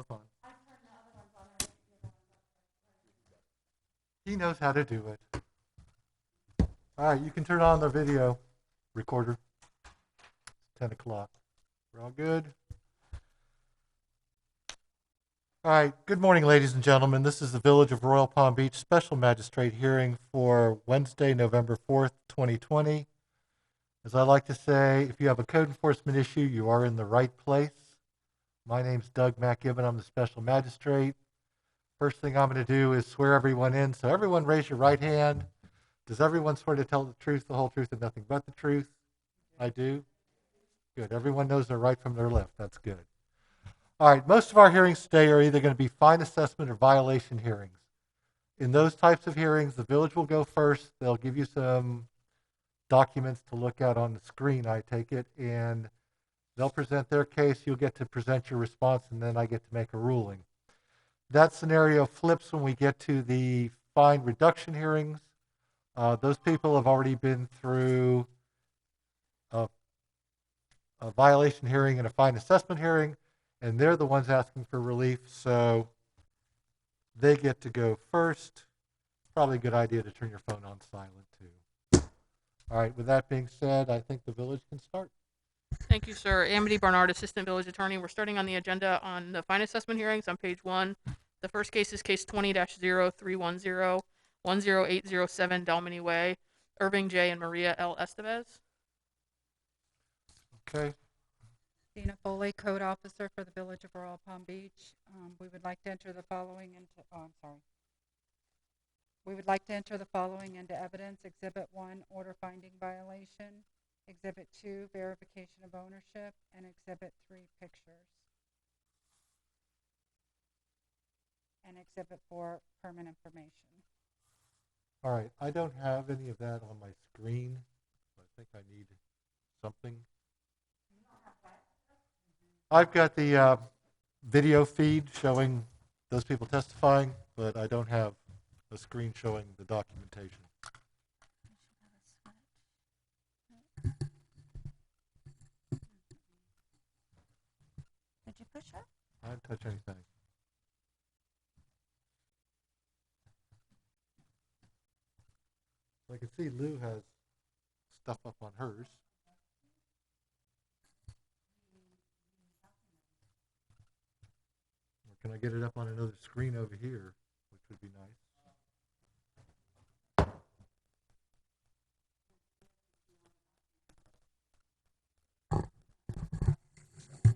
both on. He knows how to do it. All right, you can turn on the video recorder. It's 10 o'clock. We're all good? All right, good morning, ladies and gentlemen. This is the Village of Royal Palm Beach Special Magistrate hearing for Wednesday, November 4th, 2020. As I like to say, if you have a code enforcement issue, you are in the right place. My name's Doug McGibbon. I'm the Special Magistrate. First thing I'm going to do is swear everyone in. So everyone raise your right hand. Does everyone swear to tell the truth, the whole truth, and nothing but the truth? I do? Good. Everyone knows their right from their left. That's good. All right. Most of our hearings today are either going to be fine assessment or violation hearings. In those types of hearings, the village will go first. They'll give you some documents to look at on the screen, I take it, and they'll present their case. You'll get to present your response, and then I get to make a ruling. That scenario flips when we get to the fine reduction hearings. Those people have already been through a violation hearing and a fine assessment hearing, and they're the ones asking for relief, so they get to go first. Probably a good idea to turn your phone on silent, too. All right, with that being said, I think the village can start. Thank you, sir. Amity Barnard, Assistant Village Attorney. We're starting on the agenda on the fine assessment hearings on page 1. The first case is case 20-0310, 10807 Dalmany Way, Irving J. and Maria L. Estevez. Okay. Dina Foley, Code Officer for the Village of Royal Palm Beach. We would like to enter the following into evidence. Exhibit 1, order finding violation. Exhibit 2, verification of ownership. And Exhibit 3, pictures. And Exhibit 4, permit information. All right. I don't have any of that on my screen. I think I need something. I've got the video feed showing those people testifying, but I don't have a screen showing the documentation. Did you push it? I didn't touch anything. I can see Lou has stuff up on hers. Or can I get it up on another screen over here, which would be nice.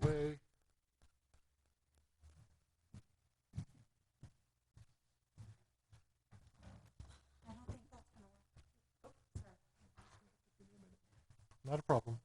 Way. Not a problem.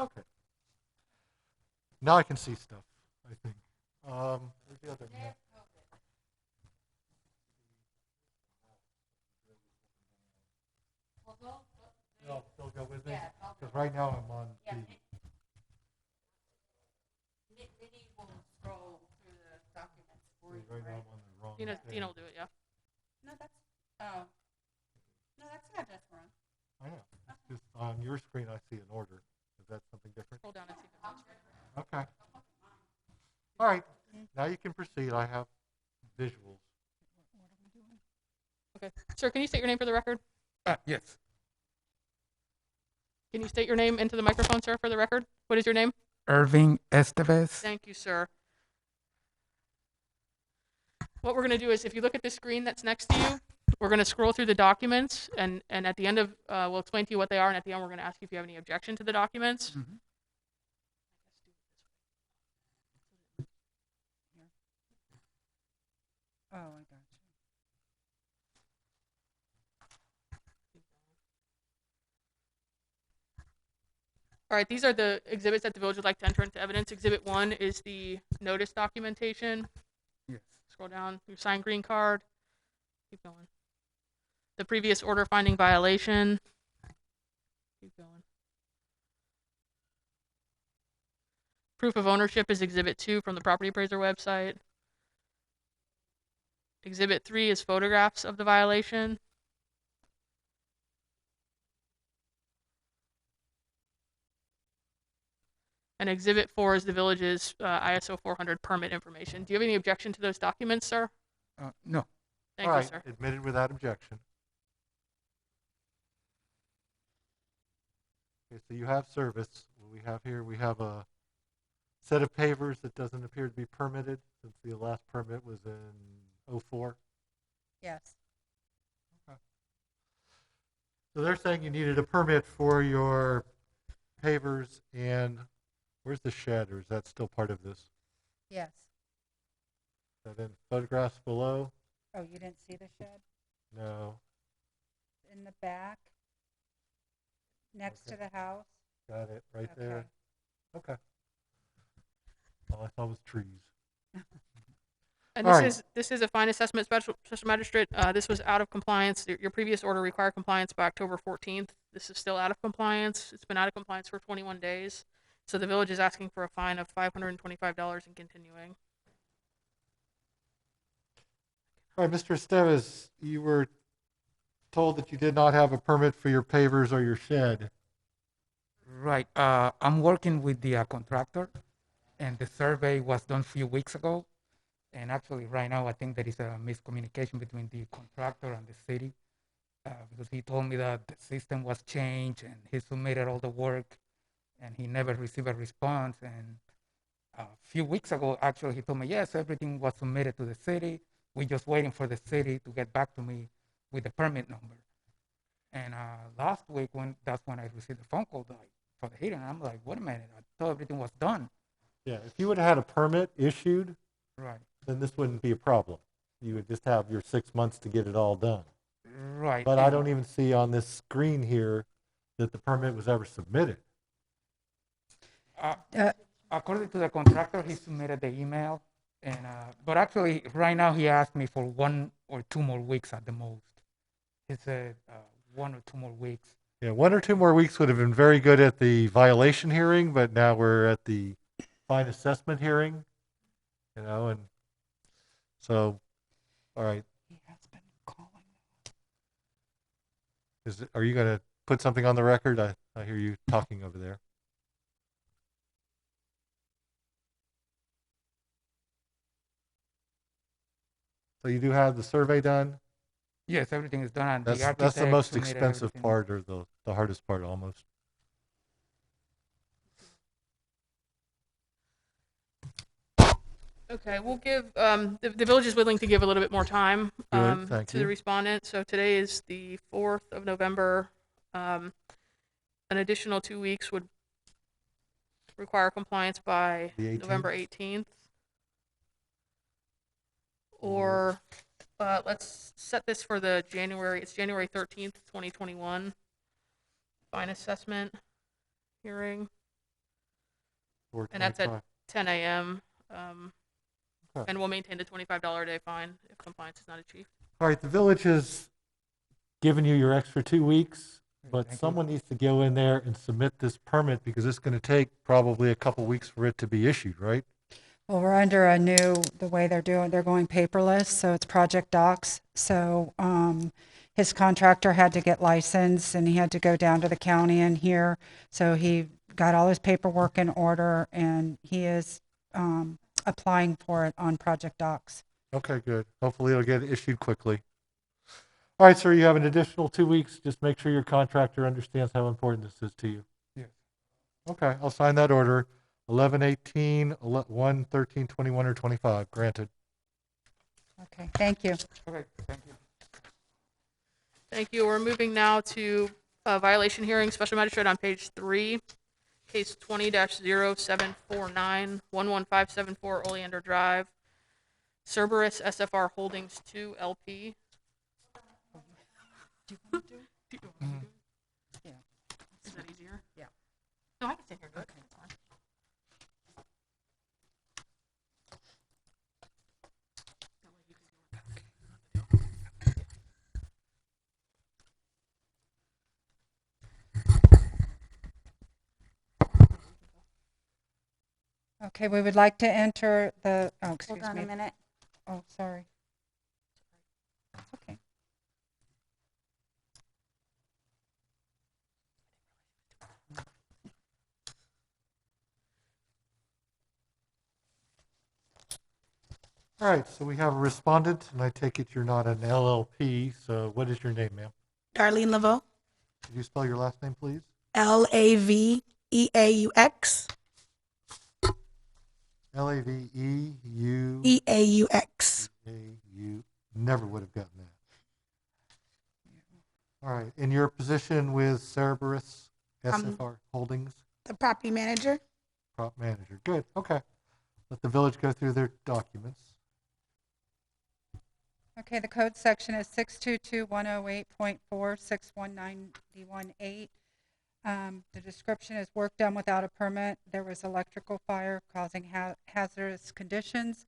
Okay. Now I can see stuff, I think. Where's the other map? No, still go with me? Because right now I'm on TV. Minnie will scroll through the documents for you, Right now right? I'm on the wrong Dina thing. will do it, yeah. No, that's, oh, no, that's not just wrong. I know. It's just on your screen I see an order. Is that something different? Scroll down and see if it comes right. Okay. All right. Now you can proceed. I have visuals. Okay. Sir, can you state your name for the record? Yes, Can you state your name into the microphone, sir, for the record? What is your name? Irving Estevez. Thank you, sir. What we're going to do is, if you look at the screen that's next to you, we're going to scroll through the documents, and at the end of, we'll explain to you what they are, and at the end, we're going to ask you if you have any objection to the documents. Mhm. Oh, I got you. All right, these are the exhibits that the village would like to enter into evidence. Exhibit 1 is the notice documentation. Yes. Scroll down, your signed green card. Keep going. The previous order finding violation. Keep going. Proof of ownership is Exhibit 2 from the property appraiser website. Exhibit 3 is photographs of the violation. And Exhibit 4 is the village's ISO 400 permit information. Do you have any objection to those documents, sir? No. Thank All you, right. sir. Admitted without objection. Okay, so you have service. What we have here, we have a set of pavers that doesn't appear to be permitted since the last permit was in '04. Yes, So they're saying you needed a permit for your pavers and where's the shed, or is that still part of this? yes. Is that in photographs below? Oh, you didn't see the shed? No. In the back? Next to Okay. the house? Got it right Okay. there. Okay. All I saw was trees. And All this right. this is a fine assessment special magistrate. This was out of compliance. Your previous order required compliance by October 14th. This is still out of compliance. It's been out of compliance for 21 days. So the village is asking for a fine of $525 and continuing. All right, Mr. Esteves, you were told that you did not have a permit for your pavers or your shed. Right. I'm working with the contractor, and the survey was done a few weeks ago. And actually, right now, I think there is a miscommunication between the contractor and the city because he told me that the system was changed and he submitted all the work and he never received a response. And a few weeks ago, actually, he told me, yes, everything was submitted to the city. We're just waiting for the city to get back to me with the permit number. And last week, that's when I received the phone call for the hearing. I'm like, wait a minute, I thought everything was done. Yeah, if you would have had a permit issued, Right. then this wouldn't be a problem. You would just have your 6 months to get it all done. Right. But I don't even see on this screen here that the permit was ever submitted. According to the contractor, he submitted the email, and but actually, right now he asked me for 1 or 2 more weeks at the most. He said 1 or 2 more weeks. Yeah, 1 or 2 more weeks would have been very good at the violation hearing, but now we're at the fine assessment hearing, and so, all right. He has been calling. Are you going to put something on the record? I hear you talking over there. So you do have the survey done? Yes, everything is done, and the That's the architect most submitted expensive everything. part, or the hardest part almost. Okay, we'll give, the village is willing to give a little bit more time Good, thank to the you. respondent. So today is the 4th of November. An additional 2 weeks would require compliance by The 18th? November 18th. Or- Or let's set this for it's January 13th, 2021. Fine assessment hearing. And that's at 425. 10 a.m. Okay. And we'll maintain the $25 a day fine if compliance is not achieved. All right, the village has given you your extra 2 weeks, but Thank you. someone needs to go in there and submit this permit because it's going to take probably a couple weeks for it to be issued, right? Well, we're under the way they're going paperless, so it's Project Docs. So his contractor had to get licensed and he had to go down to the county and here. So he got all his paperwork in order and he is applying for it on Project Docs. Okay, good. Hopefully it'll get issued quickly. All right, sir, you have an additional 2 weeks. Just make sure your contractor understands how important this is to you. Yes. Okay, I'll sign that order. 11/18, 1/13/21 or 25, granted. Okay, thank you. Okay, thank you. Thank you. We're moving now to violation hearing, special magistrate on page 3, case 20-0749, 11574 Oleander Drive, Cerberus SFR Holdings 2 LP. Do you want to do? Yeah. Is that easier? Yeah. No, I can sit here. Go ahead. Okay. It's fine. That way you can do it. Okay, we would like to enter the, oh, excuse Hold on me. a minute. Oh, sorry. That's okay. All right, so we have a respondent, and I take it you're not an LLP, so what is your name, ma'am? Darlene Laveau. Could you spell your last name, please? Laveaux. Laveu. Eaux. You never would have gotten that. All right, in your position with Cerberus SFR Holdings, The property manager. prop manager. Good, okay. Let the village go through their documents. Okay, the code section is 622-108.4-619D18. The description is work done without a permit. There was electrical fire causing hazardous conditions.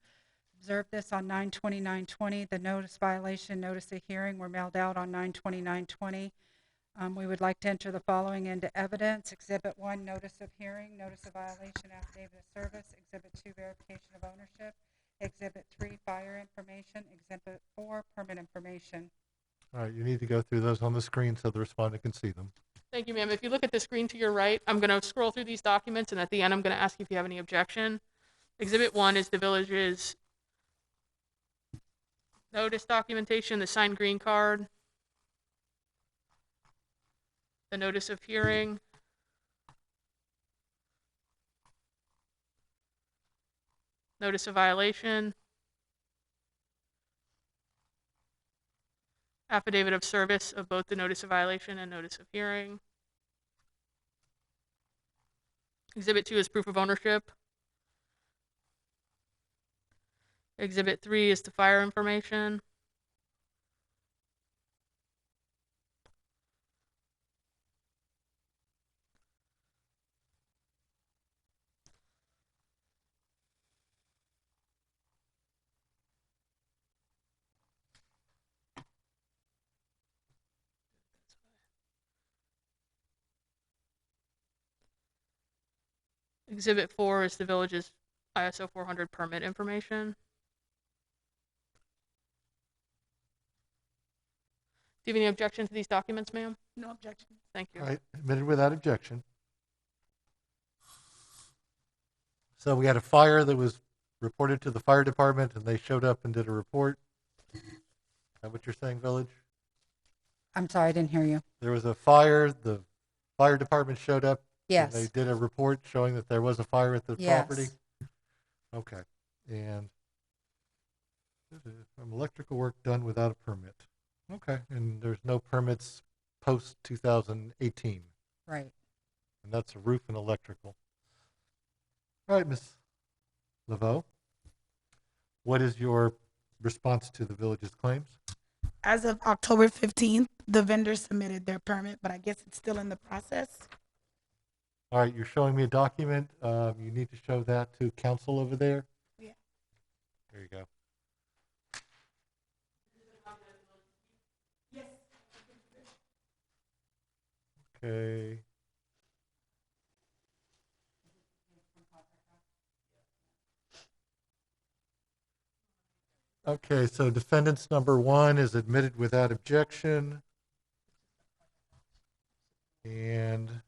Observed this on 9/29/20. The notice violation, notice of hearing were mailed out on 9/29/20. We would like to enter the following into evidence. Exhibit 1, notice of hearing, notice of violation, affidavit of service. Exhibit 2, verification of ownership. Exhibit 3, fire information. Exhibit 4, permit information. All right, you need to go through those on the screen so the respondent can see them. Thank you, ma'am. If you look at the screen to your right, I'm going to scroll through these documents, and at the end, I'm going to ask you if you have any objection. Exhibit 1 is the village's notice documentation, the signed green card, the notice of hearing, notice of violation, affidavit of service of both the notice of violation and notice of hearing. Exhibit 2 is proof of ownership. Exhibit 3 is the fire information. Exhibit 4 is the village's ISO 400 permit information. Do you have any objection to these documents, ma'am? No objection. Thank you. All right, admitted without objection. So we had a fire that was reported to the fire department, and they showed up and did a report. Is that what you're saying, village? I'm sorry, I didn't hear you. There was a fire, the fire department showed up, and they Yes. did a report showing that there was a fire at the Yes. property? Okay, and electrical work done without a permit. Okay, and there's no permits post 2018, Right. and that's a roof and electrical. All right, Ms. Laveau, what is your response to the village's claims? As of October 15th, the vendor submitted their permit, but I guess it's still in the process. All right, you're showing me a document. You need to show that to council over there. Yeah. There you go. Okay. Okay, so defendant's number 1 is admitted without objection. And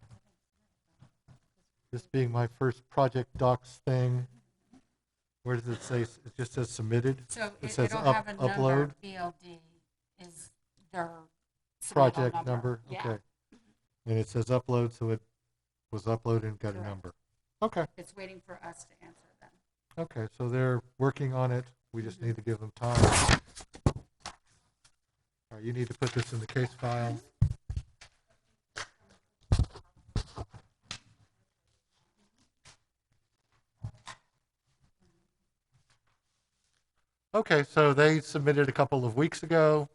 this being my first project docs thing, where does it say? It just says submitted? So It says it'll have a upload. number, BLD is their submittal Project number, Yeah. okay. And it says upload, so it was uploaded and got a Correct. number. Okay, It's waiting for us to answer them. okay, so they're working on it. We just need to give them time. All right, you need to put this in the case file. Okay, so they submitted a couple of weeks ago.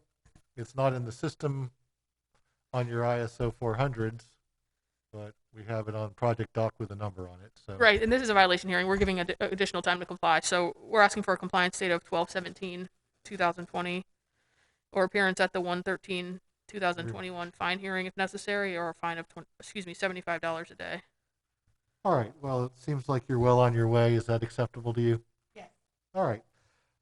It's not in the system on your ISO 400s, but we have it on Project Doc with a number on it, so. Right, and this is a violation hearing. We're giving additional time to comply. So we're asking for a compliance date of 12/17/2020, or appearance at the 1/13/2021 fine hearing if necessary, or a fine of $75 a day. All right, well, it seems like you're well on your way. Is that acceptable to you? Yes. All right.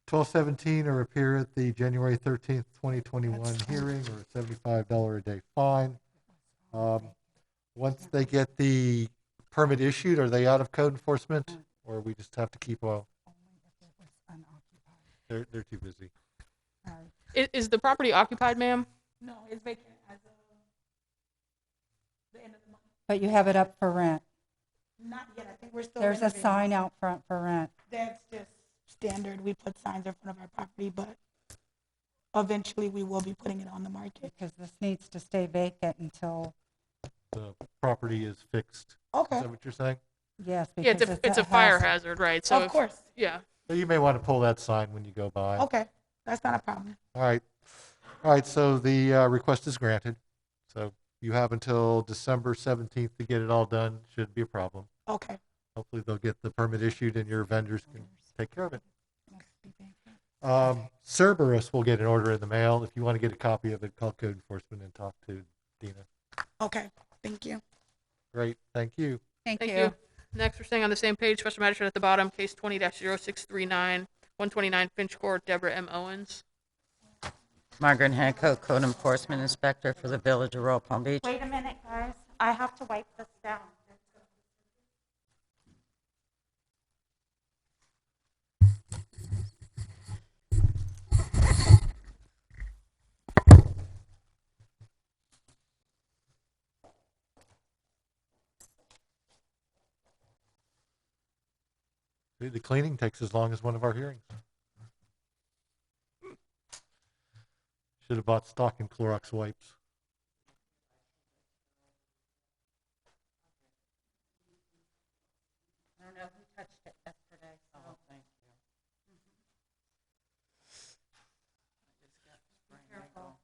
12/17 or appear at the January 13th, 2021 hearing, or a $75 a day fine. Once they get the permit issued, are they out of code enforcement, or we just have to keep, well, they're too busy. Is the property occupied, ma'am? No, it's vacant as of the end of the month. But you have it up for rent. Not yet. I think we're still. There's a renovating. sign out front for rent. That's just standard. We put signs in front of our property, but eventually we will be putting it on the market. Because this needs to stay vacant until, The property is fixed. Okay. Is that what you're saying? yes, Yeah, because it's a fire hazard. hazard, right? So Of if- course. Yeah. So you may want to pull that sign when you go by. Okay. That's not a problem. All right. All right, so the request is granted. So you have until December 17th to get it all done. Shouldn't be a problem. Okay. Hopefully they'll get the permit issued and your vendors can take care of it. Must be vacant. Cerberus will get an order in the mail. If you want to get a copy of it, call code enforcement and talk to Dina. Okay. Thank you. Great, thank you. Thank Thank you. you. Next, we're staying on the same page. Special Magistrate at the bottom, case 20-0639, 129 Finch Court, Deborah M. Owens. Margaret Hancock, Code Enforcement Inspector for the Village of Royal Palm Beach. Wait a minute, guys. I have to wipe this down. See, the cleaning takes as long as one of our hearings. Should have bought stock in Clorox wipes. I don't know who touched it yesterday, so. thank you. Careful.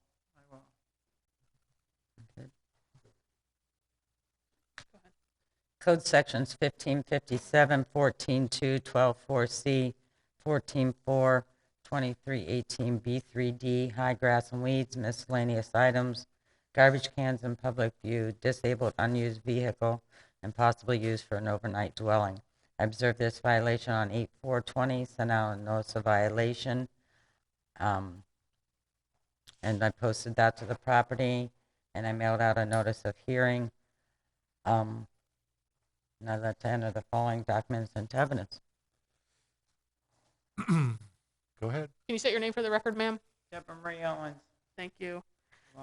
Code sections 1557, 14.2, 12.4C, 14.4, 23.18, B3D, high grass and weeds, miscellaneous items, garbage cans in public view, disabled unused vehicle, and possibly used for an overnight dwelling. I observed this violation on 8/4/20, sent out a notice of violation, and I posted that to the property, and I mailed out a notice of hearing. And I'd like to enter the following documents into evidence. Go ahead. Can you state your name for the record, ma'am? Deborah Marie Owens. Thank you.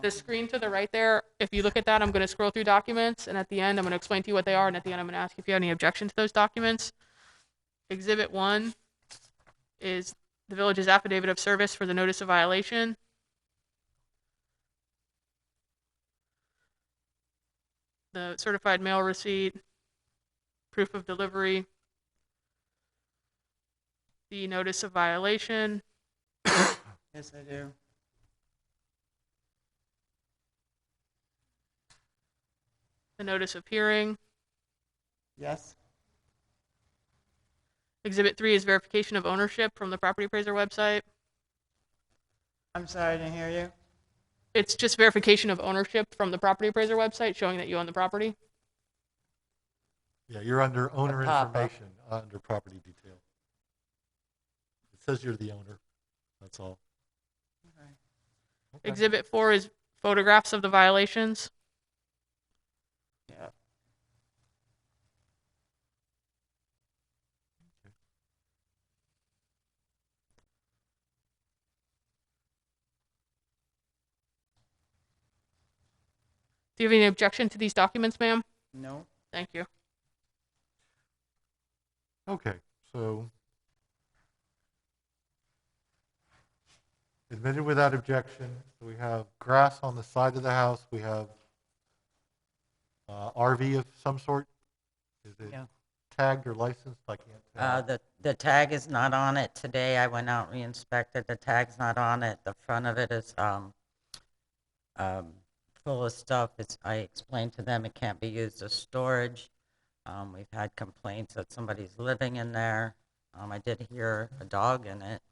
The screen to the right there, if you look at that, I'm going to scroll through documents, and at the end, I'm going to explain to you what they are, and at the end, I'm going to ask if you have any objection to those documents. Exhibit 1 is the village's affidavit of service for the notice of violation. The certified mail receipt, proof of delivery, the notice of violation, Yes, I do. the notice of hearing, Yes. Exhibit 3 is verification of ownership from the property appraiser website. I'm sorry, I didn't hear you. It's just verification of ownership from the property appraiser website showing that you own the property. Yeah, you're under owner pop-up. information, under property detail. It says you're the owner, that's all. Okay. Okay. Exhibit 4 is photographs of the violations. Yeah. Do you have any objection to these documents, ma'am? No. Thank you. Okay, so admitted without objection. So we have grass on the side of the house. We have RV of some sort. Is it Yeah. tagged or licensed? I can't tell. The tag is not on it today. I went out and re-inspected. The tag's not on it. The front of it is full of stuff. I explained to them it can't be used as storage. We've had complaints that somebody's living in there. I did hear a dog in it.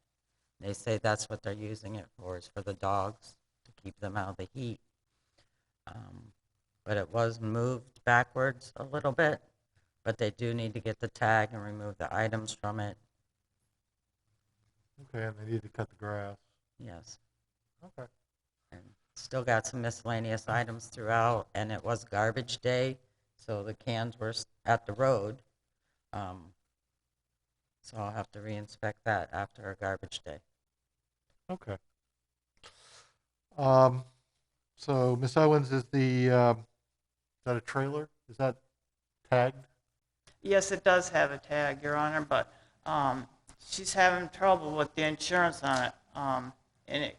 They say that's what they're using it for, is for the dogs, to keep them out of the heat. But it was moved backwards a little bit, but they do need to get the tag and remove the items from it. Okay, and they need to cut the grass. Yes. Okay. And still got some miscellaneous items throughout, and it was garbage day, so the cans were at the road. So I'll have to re-inspect that after a garbage day. Okay. So Miss Owens, is that a trailer? Is that tagged? Yes, it does have a tag, Your Honor, but she's having trouble with the insurance on it.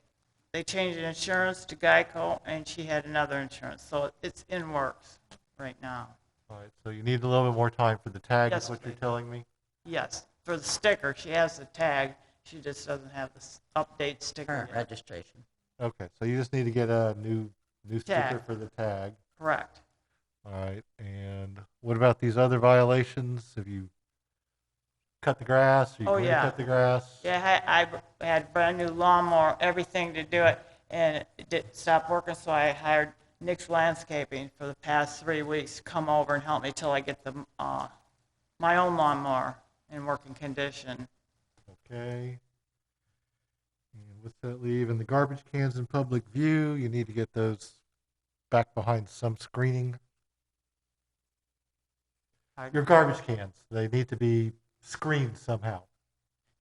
They changed the insurance to Geico, and she had another insurance, so it's in works right now. All right, so you need a little bit more time for the tag, Yes, is what you're please. telling me? Yes, for the sticker, she has the tag. She just doesn't have the update sticker Current yet. registration. Okay, so you just need to get a new sticker Tag. for the tag. Correct. All right, and what about these other violations? Have you cut the grass? Are you Oh, going to yeah. cut the grass? Yeah, I had a brand new lawnmower, everything to do it, and it didn't stop working, so I hired Nick's Landscaping for the past 3 weeks to come over and help me till I get my own lawnmower in working condition. Okay. And what's that leave? And the garbage cans in public view, you need to get those back behind some screening. Your garbage cans, they need to be screened somehow.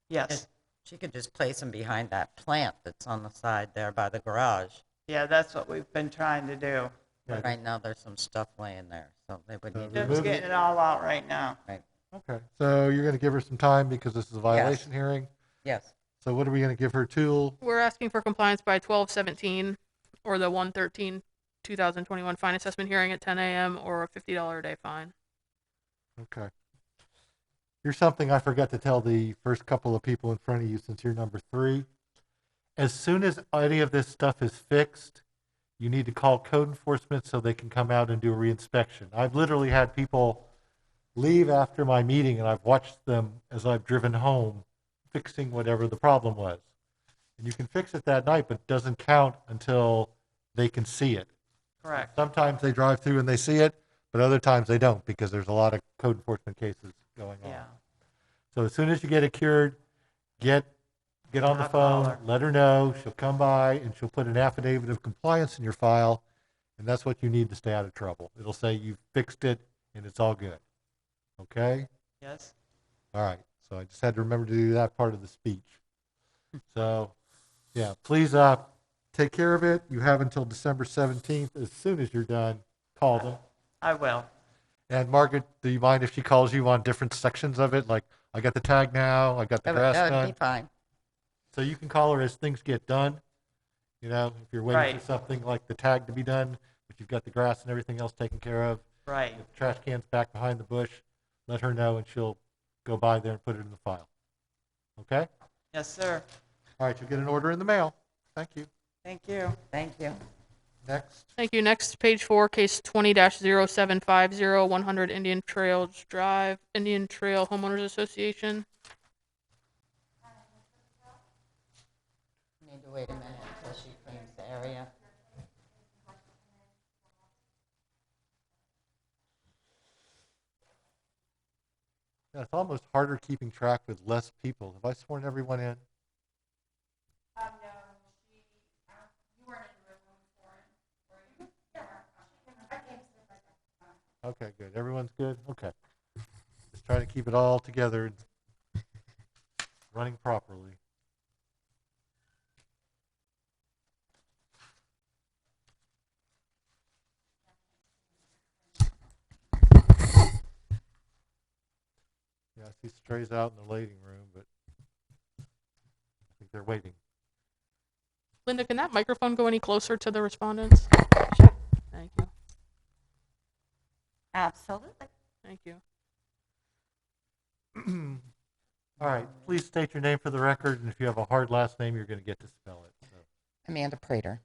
Yes. She could just place them behind that plant that's on the side there by the garage. Yeah, that's what we've been trying to do. Yeah, Right now, there's some stuff laying there, so they would need to. Jim's Remove getting it. it all out right now. Okay, so you're going to give her some time because this is a violation hearing. Yes. So what are we going to give her tool? We're asking for compliance by 12/17 or the 1/13/2021 fine assessment hearing at 10 a.m. or a $50 a day fine. Okay. Here's something I forgot to tell the first couple of people in front of you since you're number 3. As soon as any of this stuff is fixed, you need to call code enforcement so they can come out and do a reinspection. I've literally had people leave after my meeting and I've watched them as I've driven home fixing whatever the problem was. And you can fix it that night, but it doesn't count until they can see it. Correct. Sometimes they drive through and they see it, but other times they don't because there's a lot of code enforcement cases going on. Yeah. So as soon as you get it cured, get on the I'll call phone, her. let her know, she'll come by and she'll put an affidavit of compliance in your file, and that's what you need to stay out of trouble. It'll say you fixed it and it's all good. Okay? Yes. All right. So I just had to remember to do that part of the speech. So, yeah, please take care of it. You have until December 17th. As soon as you're done, call them. I will. And Margaret, do you mind if she calls you on different sections of it? Like, I got the tag now, I got the grass That would done. be fine. So you can call her as things get done. You know, if you're waiting Right. for something like the tag to be done, but you've got the grass and everything else taken care of. Right. If the trash can's back behind the bush, let her know and she'll go by there and put it in the file. Okay? Yes, sir. All right, you'll get an order in the mail. Thank you. Thank you. Thank you. Next. Thank you. Next, page 4, case 20-0750, 100 Indian Trails Drive, Indian Trail Homeowners Association. Need to wait a minute until she cleans the area. Yeah, it's almost harder keeping track with less people. Have I sworn everyone in? Okay, good. Everyone's good? Okay. Just trying to keep it all together and running properly. Yeah, I see Strays out in the waiting room, but I think they're waiting. Linda, can that microphone go any closer to the respondents? Sure. Thank you. Absolutely. Thank you. All right, please state your name for the record, and if you have a hard last name, you're going to get to spell it. Amanda Prater.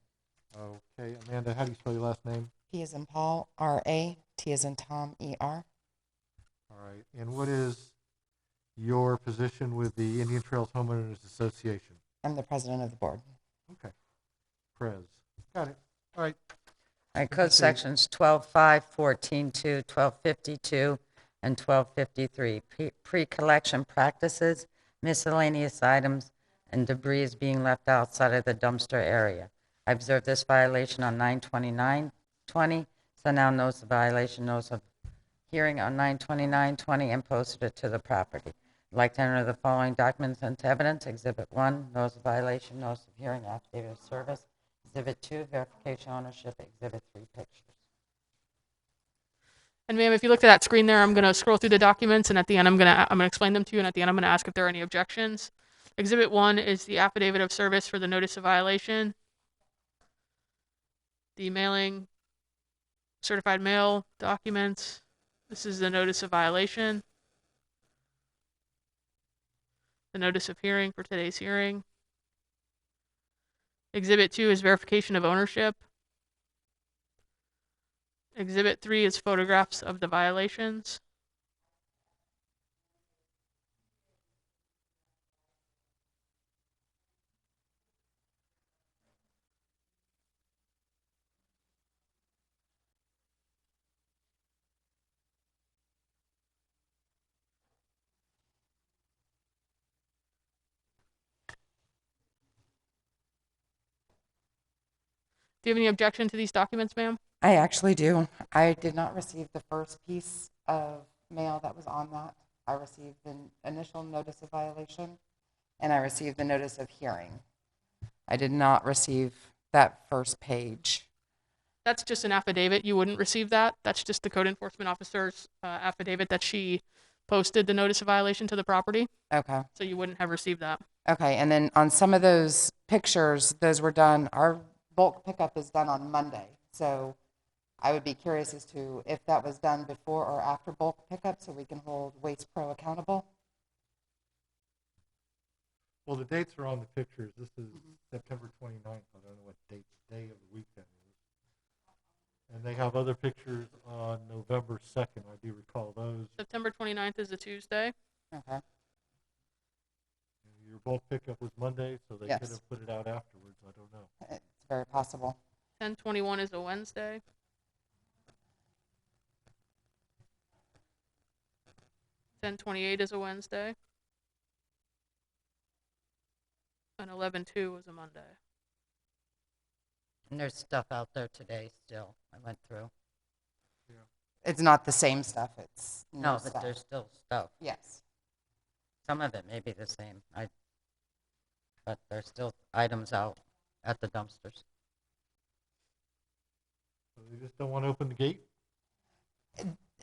Okay, Amanda, how do you spell your last name? P as in Paul, R-A, T as in Tom, E-R. All right, and what is your position with the Indian Trails Homeowners Association? I'm the president of the board. Okay, Prez. Got it. All right. All right, code sections 12.5, 14.2, 12.52, and 12.53. Pre-collection practices, miscellaneous items, and debris is being left outside of the dumpster area. I observed this violation on 9/29/20, so now notice of violation, notice of hearing on 9/29/20, and posted it to the property. I'd like to enter the following documents into evidence. Exhibit 1, notice of violation, notice of hearing, affidavit of service. Exhibit 2, verification ownership. Exhibit 3, pictures. And ma'am, if you look at that screen there, I'm going to scroll through the documents, and at the end, I'm going to explain them to you, and at the end, I'm going to ask if there are any objections. Exhibit 1 is the affidavit of service for the notice of violation. The mailing, certified mail documents. This is the notice of violation. The notice of hearing for today's hearing. Exhibit 2 is verification of ownership. Exhibit 3 is photographs of the violations. Do you have any objection to these documents, ma'am? I actually do. I did not receive the first piece of mail that was on that. I received the initial notice of violation, and I received the notice of hearing. I did not receive that first page. That's just an affidavit. You wouldn't receive that. That's just the code enforcement officer's affidavit that she posted the notice of violation to the property. Okay. So you wouldn't have received that. Okay, and then on some of those pictures, those were done, our bulk pickup is done on Monday. So I would be curious as to if that was done before or after bulk pickup so we can hold Waste Pro accountable. Well, the dates are on the pictures. This is September 29th. I don't know what day of the week that is. And they have other pictures on November 2nd. I do recall those. September 29th is a Tuesday. Okay. Your bulk pickup was Monday, so they Yes. could have put it out afterwards. I don't know. It's very possible. 10/21 is a Wednesday. 10/28 is a Wednesday. And 11/2 was a Monday. And there's stuff out there today still. I went through. It's not the same stuff. It's new No, but stuff. there's still stuff. Yes. Some of it may be the same. But there's still items out at the dumpsters. So they just don't want to open the gate?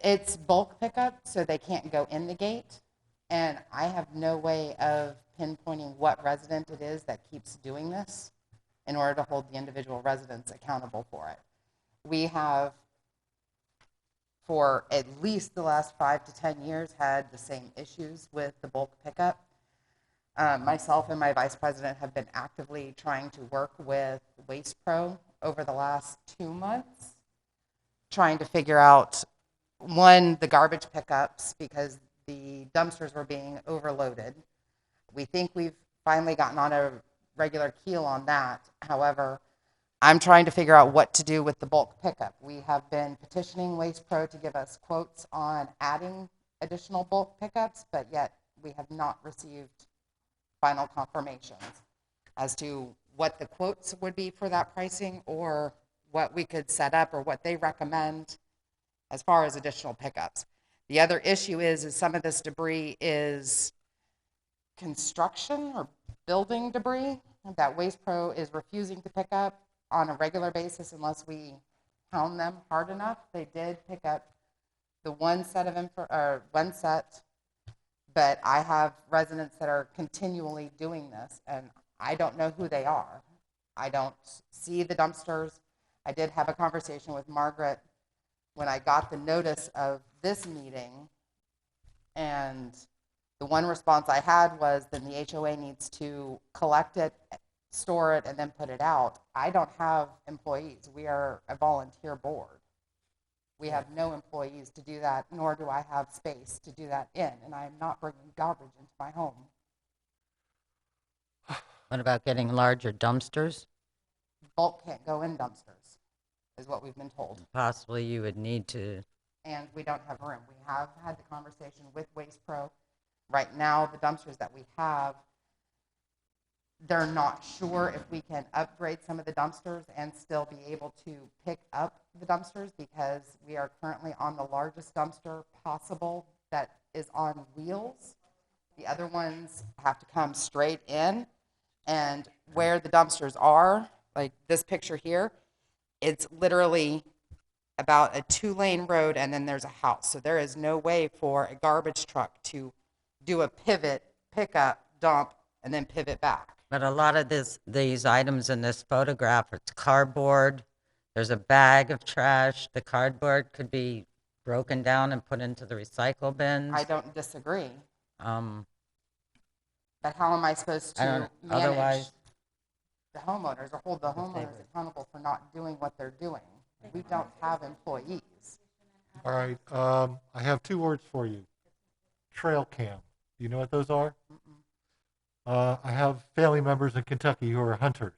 It's bulk pickup, so they can't go in the gate. And I have no way of pinpointing what resident it is that keeps doing this in order to hold the individual residents accountable for it. We have, for at least the last 5 to 10 years, had the same issues with the bulk pickup. Myself and my vice president have been actively trying to work with Waste Pro over the last 2 months, trying to figure out, one, the garbage pickups, because the dumpsters were being overloaded. We think we've finally gotten on a regular keel on that. However, I'm trying to figure out what to do with the bulk pickup. We have been petitioning Waste Pro to give us quotes on adding additional bulk pickups, but yet we have not received final confirmations as to what the quotes would be for that pricing, or what we could set up, or what they recommend as far as additional pickups. The other issue is some of this debris is construction or building debris that Waste Pro is refusing to pick up on a regular basis unless we hound them hard enough. They did pick up the one set of one set, but I have residents that are continually doing this, and I don't know who they are. I don't see the dumpsters. I did have a conversation with Margaret when I got the notice of this meeting, and the one response I had was, then the HOA needs to collect it, store it, and then put it out. I don't have employees. We are a volunteer board. We have no employees to do that, nor do I have space to do that in, and I am not bringing garbage into my home. What about getting larger dumpsters? Bulk can't go in dumpsters, is what we've been told. Possibly you would need to, And we don't have room. We have had the conversation with Waste Pro. Right now, the dumpsters that we have, they're not sure if we can upgrade some of the dumpsters and still be able to pick up the dumpsters, because we are currently on the largest dumpster possible that is on wheels. The other ones have to come straight in, and where the dumpsters are, like this picture here, it's literally about a 2-lane road, and then there's a house. So there is no way for a garbage truck to do a pivot, pick up, dump, and then pivot back. but a lot of these items in this photograph, it's cardboard. There's a bag of trash. The cardboard could be broken down and put into the recycle bins. I don't disagree, Um, but how am I supposed I to don't, manage otherwise, the homeowners or hold the homeowners accountable for not doing what they're doing? We don't have employees. All right, I have 2 words for you. Trail cam. Do you know what those are? I have family members in Kentucky who are hunters.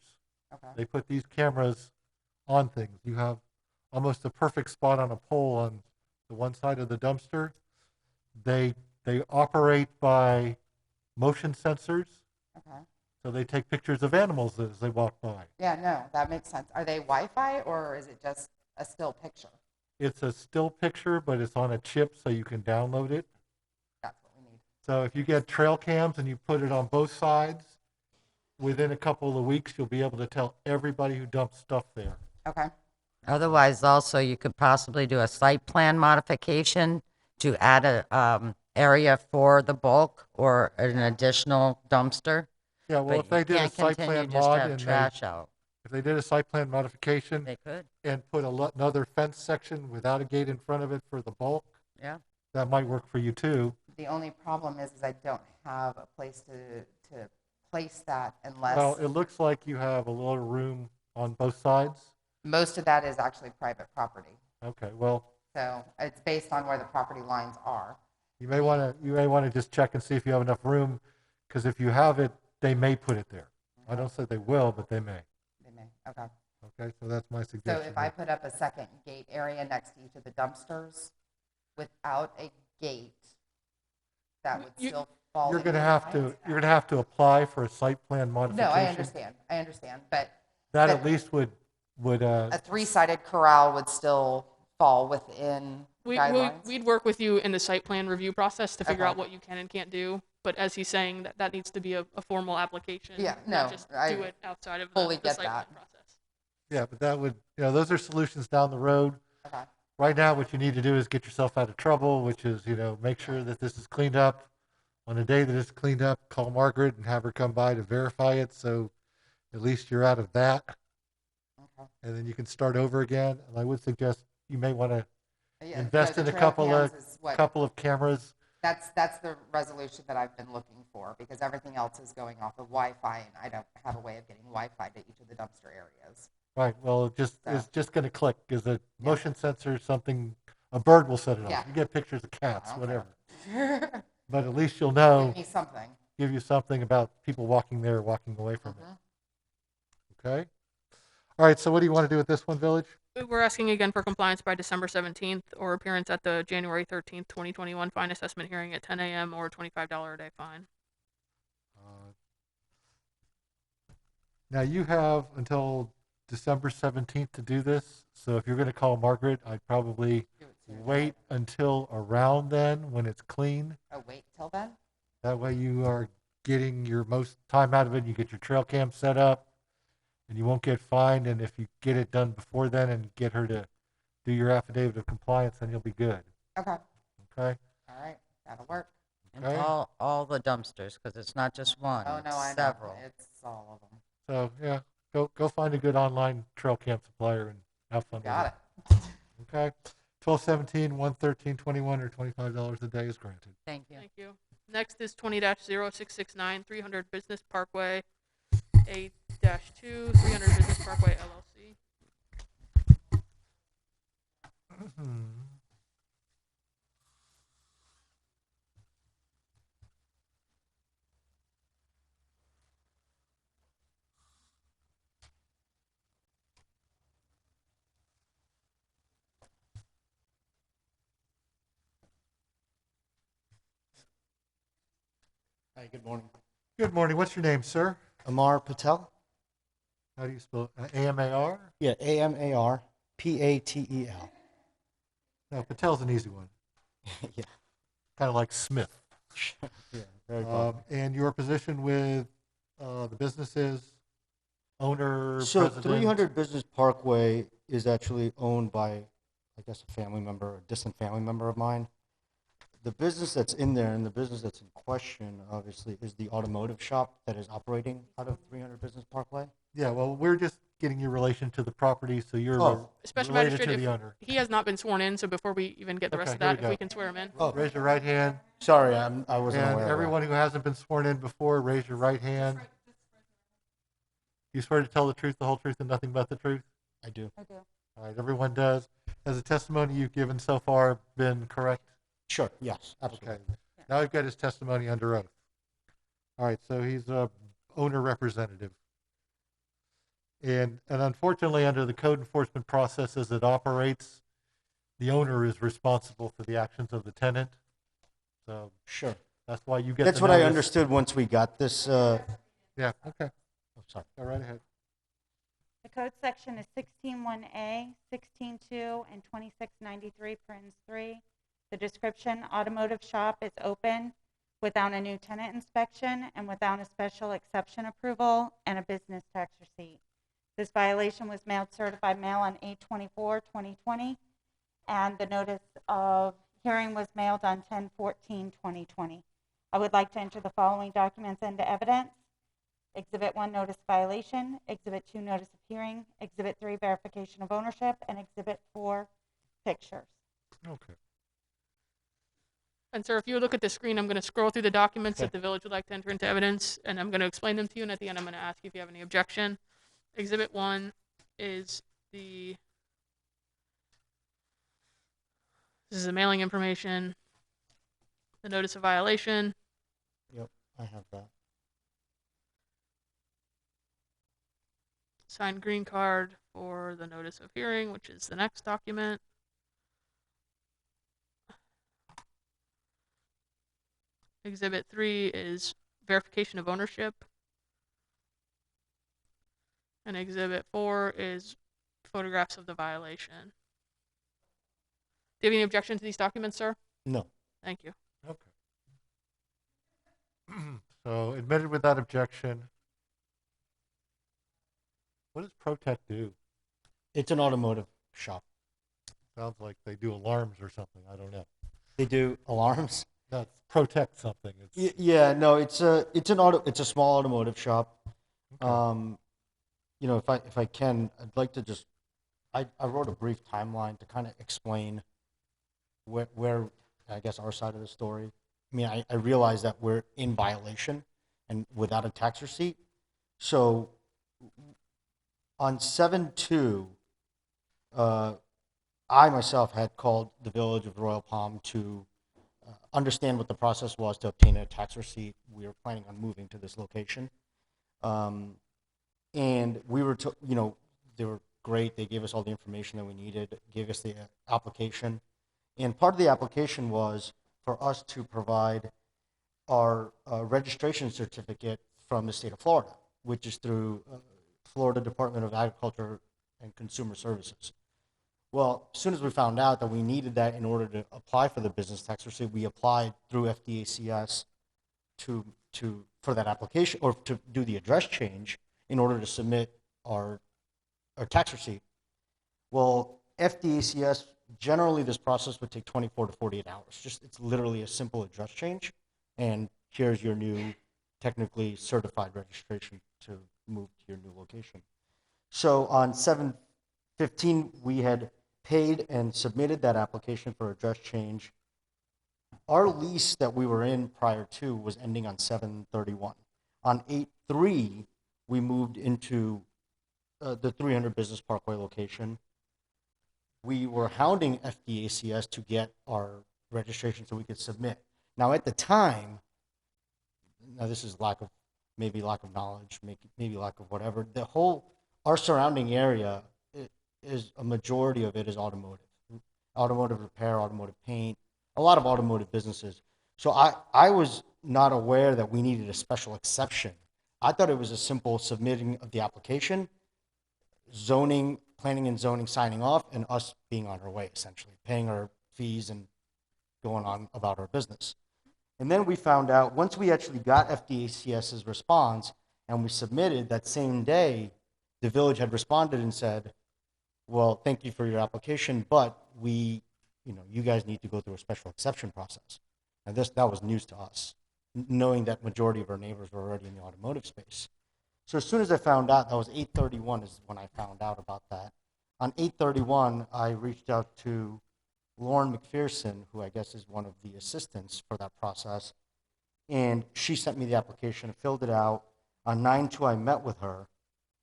Okay. They put these cameras on things. You have almost a perfect spot on a pole on the one side of the dumpster. They operate by motion sensors, Okay. so they take pictures of animals as they walk by. Yeah, no, that makes sense. Are they Wi-Fi, or is it just a still picture? It's a still picture, but it's on a chip so you can download it. That's what we need. So if you get trail cams and you put it on both sides, within a couple of weeks, you'll be able to tell everybody who dumps stuff there. Okay. otherwise also you could possibly do a site plan modification to add a, area for the bulk or an additional dumpster. Yeah, well, But if they you did a can't site continue plan just to mod have and trash out. if they did a site plan modification They could, and put another fence section without a gate in front of it for the bulk, yeah. that might work for you too. The only problem is I don't have a place to place that unless Well, it looks like you have a little room on both sides. most of that is actually private property. Okay, well, So it's based on where the property lines are. you may want to just check and see if you have enough room, because if you have it, they may put it there. I don't say they will, but they may. They may. Okay. Okay, so that's my So suggestion. if I put up a second gate area next to each of the dumpsters without a gate, that would You- still fall. You're in going to the have lines? to, you're going to have to apply for a site plan No, modification. I understand, but That but- at least would, a 3-sided corral would still fall within guidelines. We'd work with you in the site plan review process to figure Okay. out what you can and can't do. But as he's saying, that needs to be a formal application. Yeah, not no, just I do it outside of fully the get site that. plan process. yeah, but that would, those are solutions down the road. Okay. Right now, what you need to do is get yourself out of trouble, which is, make sure that this is cleaned up. On the day that it's cleaned up, call Margaret and have her come by to verify it, so at least you're out of that. Okay. And then you can start over again. And I would suggest you may want to Yeah, invest the in a trail couple cams of is what- couple of cameras That's the resolution that I've been looking for, because everything else is going off of Wi-Fi, and I don't have a way of getting Wi-Fi to each of the dumpster areas. Right, well, it's So- just gonna click, is a Yeah. motion sensor, something, a bird will set it off. Yeah. You get pictures of cats, I don't whatever. care. But at least you'll know, Give me something. give you something about people walking there, or walking away from Mhm. it, okay? All right, so what do you want to do with this one, Village? We're asking again for compliance by December 17th or appearance at the January 13th, 2021 fine assessment hearing at 10 a.m. or $25 a day fine. Now, you have until December 17th to do this, so if you're going to call Margaret, I'd probably Do it sooner than wait later. until around then, when it's clean. Oh, wait till then? That way you are getting your most time out of it, you get your trail cam set up, and you won't get fined, and if you get it done before then and get her to do your affidavit of compliance, then you'll be good, Okay. okay? All right. That'll work. And Okay. all the dumpsters, because it's not just one, Oh, no, it's I know. several. It's all of them. So, yeah, go find a good online trail cam supplier and have fun with Got it. it. Okay? 1217, 11321, or $25 a day is granted. Thank you. Thank you. Next is 20-0669, 300 Business Parkway, A-2, 300 Business Parkway LLC. Hi, good morning. Good morning. What's your name, sir? Amar Patel? How do you spell it? A-M-A-R? Yeah, A-M-A-R-P-A-T-E-L. No, Patel's an easy one. Yeah. Kind of like Smith. Yeah, very good. And your position with the business is owner, So president? 300 Business Parkway is actually owned by, I guess, a family member, a distant family member of mine. The business that's in there and the business that's in question, obviously, is the automotive shop that is operating out of 300 Business Parkway. Yeah, well, we're just getting your relation to the property, so you're Oh. Special related Magistrate, to the if owner. he has not been sworn in, so before we even get the rest Okay, of here we that, if go. we can swear him in. Oh, Raise your right hand. sorry, I wasn't And aware everyone of who hasn't been sworn in before, raise your right hand. You swear to tell the truth, the whole truth, and nothing but the truth? that. I do. All right, everyone does. Has the testimony you've given so far been correct? Sure, yes, absolutely. Okay. Now we've got his testimony under oath. All right, so he's a owner representative. And unfortunately, under the code enforcement process as it operates, the owner is responsible for the actions of the tenant. So Sure. that's why you get That's the what I notice. understood once we got this. Yeah, okay. Oh, sorry. Go right ahead. The code section is 16.1A, 16.2, and 2693, parens 3. The description, automotive shop is open without a new tenant inspection and without a special exception approval and a business tax receipt. This violation was mailed certified mail on 8/24/2020, and the notice of hearing was mailed on 10/14/2020. I would like to enter the following documents into evidence. Exhibit 1, notice violation. Exhibit 2, notice of hearing. Exhibit 3, verification of ownership. And Exhibit 4, pictures. Okay. And sir, if you look at the screen, I'm going to scroll through the documents Okay. that the village would like to enter into evidence, and I'm going to explain them to you, and at the end, I'm going to ask you if you have any objection. Exhibit 1 is this is the mailing information, the notice of violation, Yep, I have that. signed green card for the notice of hearing, which is the next document. Exhibit 3 is verification of ownership. And Exhibit 4 is photographs of the violation. Do you have any objection to these documents, sir? No. Thank you. Okay. So admitted without objection. What does Protect do? It's an automotive shop. Sounds like they do alarms or something. I don't know. They do alarms. That's Protect something. It's Yeah, no, it's a small automotive shop. okay. You know, if I can, I'd like to just, I wrote a brief timeline to kind of explain where I guess our side of the story. I mean, I realize that we're in violation and without a tax receipt. So on 7/2, I myself had called the Village of Royal Palm to understand what the process was to obtain a tax receipt. We were planning on moving to this location. And we were, they were great. They gave us all the information that we needed, gave us the application. And part of the application was for us to provide our registration certificate from the state of Florida, which is through Florida Department of Agriculture and Consumer Services. Well, as soon as we found out that we needed that in order to apply for the business tax receipt, we applied through FDACS for that application, or to do the address change in order to submit our tax receipt. Well, FDACS, generally this process would take 24 to 48 hours. It's literally a simple address change, and here's your new technically certified registration to move to your new location. So on 7/15, we had paid and submitted that application for address change. Our lease that we were in prior to was ending on 7/31. On 8/3, we moved into the 300 Business Parkway location. We were hounding FDACS to get our registration so we could submit. Now, at the time, now this is lack of knowledge, maybe lack of whatever. Our surrounding area is a majority of it is automotive repair, automotive paint, a lot of automotive businesses. So I was not aware that we needed a special exception. I thought it was a simple submitting of the application, zoning, planning and zoning signing off, and us being on our way, essentially, paying our fees and going on about our business. And then we found out, once we actually got FDACS's response and we submitted that same day, the village had responded and said, well, thank you for your application, but you guys need to go through a special exception process. And that was news to us, knowing that majority of our neighbors were already in the automotive space. So as soon as I found out, that was 8/31 is when I found out about that. On 8/31, I reached out to Lauren McPherson, who I guess is one of the assistants for that process, and she sent me the application, filled it out. On 9/2, I met with her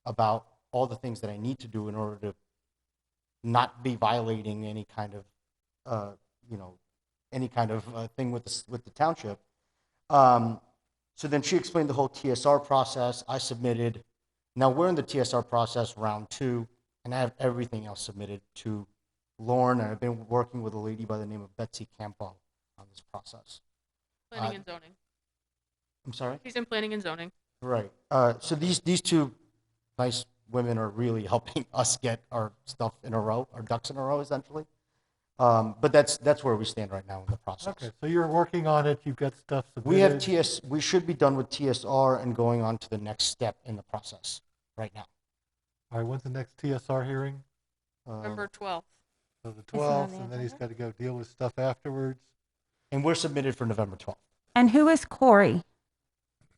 about all the things that I need to do in order to not be violating any kind of, thing with the township. So then she explained the whole TSR process. I submitted. Now we're in the TSR process round 2, and I have everything else submitted to Lauren, and I've been working with a lady by the name of Betsy Campo on this process. Planning and zoning. I'm sorry? He's in planning and zoning. Right. So these two nice women are really helping us get our stuff in a row, our ducks in a row, essentially. But that's where we stand right now in the process. Okay, so you're working on it, you've got stuff submitted. We should be done with TSR and going on to the next step in the process right now. All right, when's the next TSR hearing? November 12th. So the Is it on 12th, the and then he's agenda? got to go deal with stuff afterwards. And we're submitted for November 12th. And who is Corey?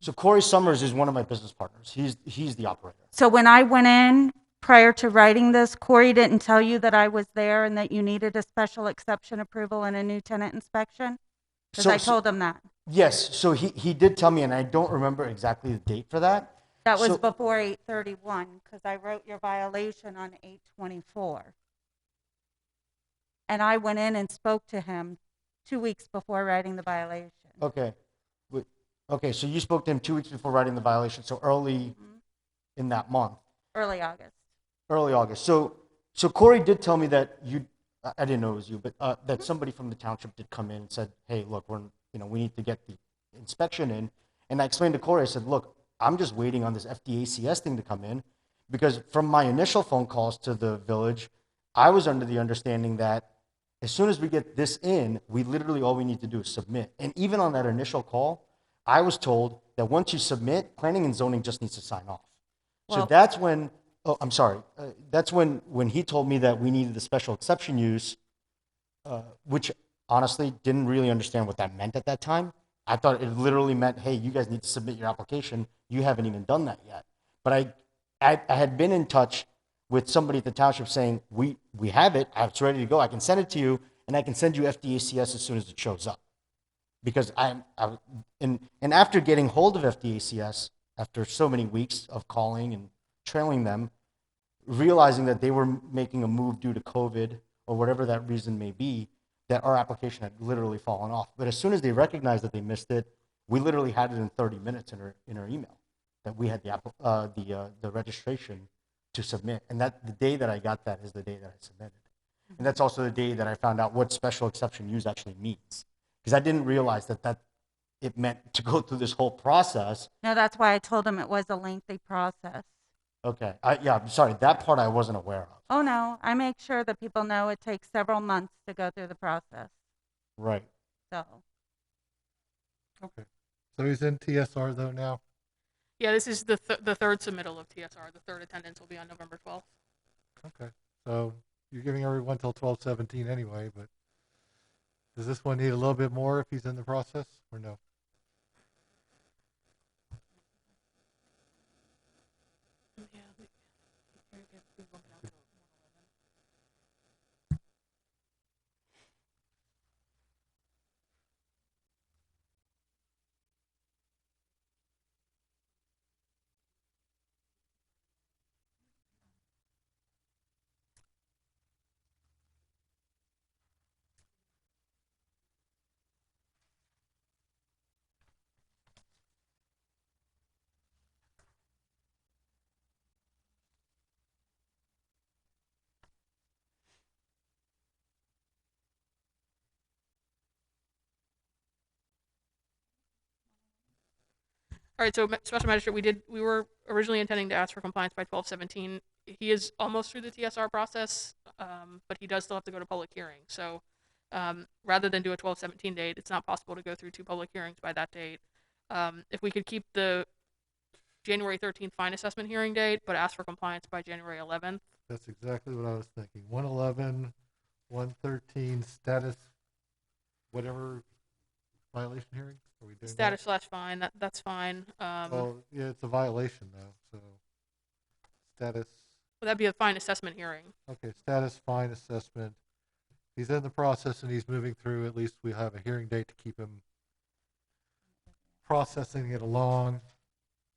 So Corey Summers is one of my business partners. He's the operator. So when I went in prior to writing this, Corey didn't tell you that I was there and that you needed a special exception approval and a new tenant inspection? Because I told him that. Yes, so he did tell me, and I don't remember exactly the date for that. That was So- before 8/31, because I wrote your violation on 8/24. And I went in and spoke to him 2 weeks before writing the violation. Okay. Okay, so you spoke to him 2 weeks before writing the violation, so early in that month. Early August. Early August. So Corey did tell me that I didn't know it was you, but that somebody from the township did come in and said, hey, look, we need to get the inspection in. And I explained to Corey, I said, look, I'm just waiting on this FDACS thing to come in, because from my initial phone calls to the village, I was under the understanding that as soon as we get this in, all we need to do is submit. And even on that initial call, I was told that once you submit, planning and zoning just needs to sign off. So Well- that's when, I'm sorry, that's when he told me that we needed the special exception use, which honestly didn't really understand what that meant at that time. I thought it literally meant, hey, you guys need to submit your application. You haven't even done that yet. But I had been in touch with somebody at the township saying, we have it, it's ready to go, I can send it to you, and I can send you FDACS as soon as it shows up. because and after getting hold of FDACS, after so many weeks of calling and trailing them, realizing that they were making a move due to COVID or whatever that reason may be, that our application had literally fallen off. But as soon as they recognized that they missed it, we literally had it in 30 minutes in our email that we had the registration to submit. And that the day that I got that is the day that I submitted. And that's also the day that I found out what special exception use actually means. Because I didn't realize that it meant to go through this whole process. No, that's why I told him it was a lengthy process. Okay, yeah, I'm sorry, that part I wasn't aware of. Oh, no, I make sure that people know it takes several months to go through the process. Right. So, Okay. So he's in TSR though now? Yeah, this is the third submittal of TSR. The third attendance will be on November 12th. Okay. So you're giving everyone till 12/17 anyway, but does this one need a little bit more if he's in the process or no? All right, so Special Magistrate, we were originally intending to ask for compliance by 12/17. He is almost through the TSR process, but he does still have to go to public hearing. So rather than do a 12/17 date, it's not possible to go through 2 public hearings by that date. If we could keep the January 13th fine assessment hearing date, but ask for compliance by January 11th. That's exactly what I was thinking. 111, 113 status, whatever violation hearing? Are we doing Status / fine, that's fine. Well, yeah, it's a violation though, so status, Well, that'd be a fine assessment hearing. okay, status fine assessment. He's in the process and he's moving through. At least we have a hearing date to keep him processing it along.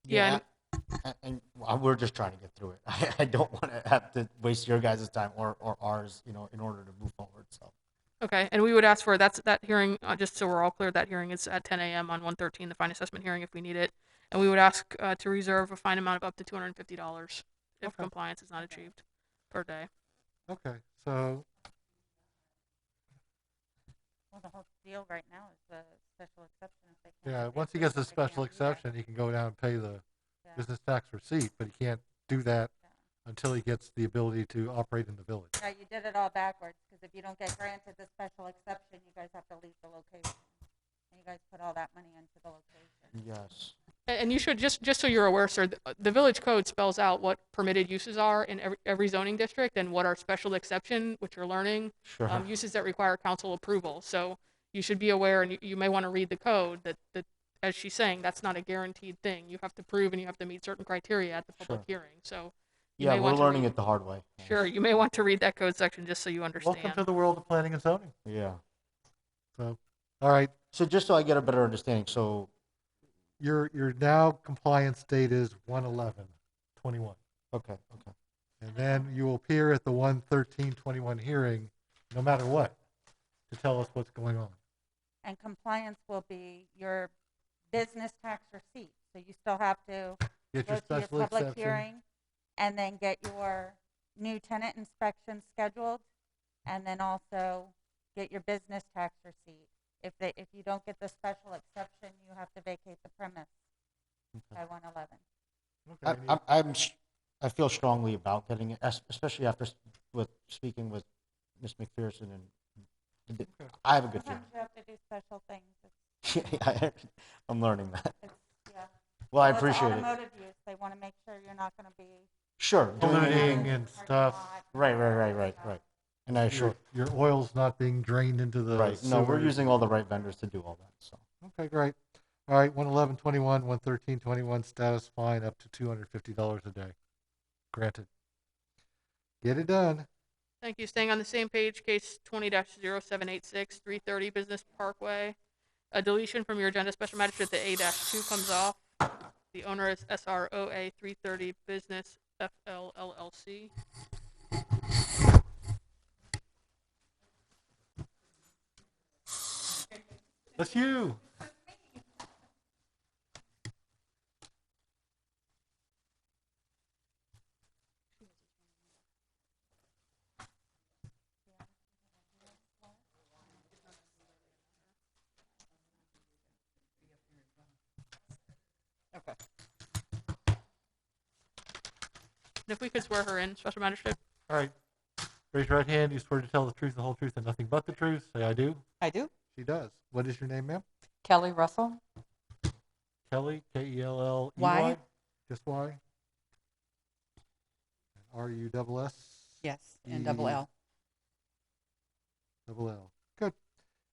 Yeah, And we're just trying to get through it. I don't want to have to waste your guys' time or ours, in order to move forward, so. Okay, and we would ask for that hearing, just so we're all clear, that hearing is at 10 a.m. on 113, the fine assessment hearing, if we need it. And we would ask to reserve a fine amount of up to $250 if Okay. compliance is not achieved per day. Okay, so, well, the whole deal right now is the special exception. If they can't yeah, get once he approved, gets the they can't special do that. exception, he can go down and pay the Yeah. business tax receipt, but he can't do that Yeah. until he gets the ability to operate in the village. Yeah, you did it all backwards, because if you don't get granted the special exception, you guys have to leave the location. And you guys put all that money into the location. Yes. And you should, just so you're aware, sir, the village code spells out what permitted uses are in every zoning district and what are special exception, which you're learning, Sure. uses that require council approval. So you should be aware, and you may want to read the code, that, as she's saying, that's not a guaranteed thing. You have to prove and you have to meet certain criteria at the public Sure. hearing. So you Yeah, may we're want to learning read, it the hard way. Sure, you may want to read that code section just so you understand. Welcome to the world of planning and zoning. Yeah. So, all right, So just so I get a better understanding, so, your now compliance date is 1/11/21. okay. And then you will appear at the 1/13/21 hearing, no matter what, to tell us what's going on. And compliance will be your business tax receipt. So you still have to Get go your to your special public exception. hearing and then get your new tenant inspection scheduled, and then also get your business tax receipt. If you don't get the special exception, you have to vacate the premise by 111. Okay, I feel strongly about getting it, especially after speaking with Ms. McPherson, and I have a good Sometimes feeling. you have to do special things. I'm learning that. It's, yeah. Well, I With appreciate it. automotive use, they want to make sure you're not going to be Sure. doing Polluting anything- and stuff. Right. And I sure, Your oil's not being drained into the right. No, we're sewers. using all the right vendors to do all that, so. Okay, great. All right, 1/11/21, 1/13/21, status fine up to $250 a day. Granted. Get it done. Thank you. Staying on the same page, case 20-0786, 330 Business Parkway. A deletion from your agenda, Special Magistrate, the A-2 comes off. The owner is SROA 330 Business FL LLC. That's you. Okay. And if we could swear her in, Special Magistrate. All right. Raise your right hand. You swear to tell the truth, the whole truth, and nothing but the truth. Say I do. I do. She does. What is your name, ma'am? Kelly Russell. Kelly, Kelley. Y. Just Y. RUSS. Yes, and double L. Double L. Good.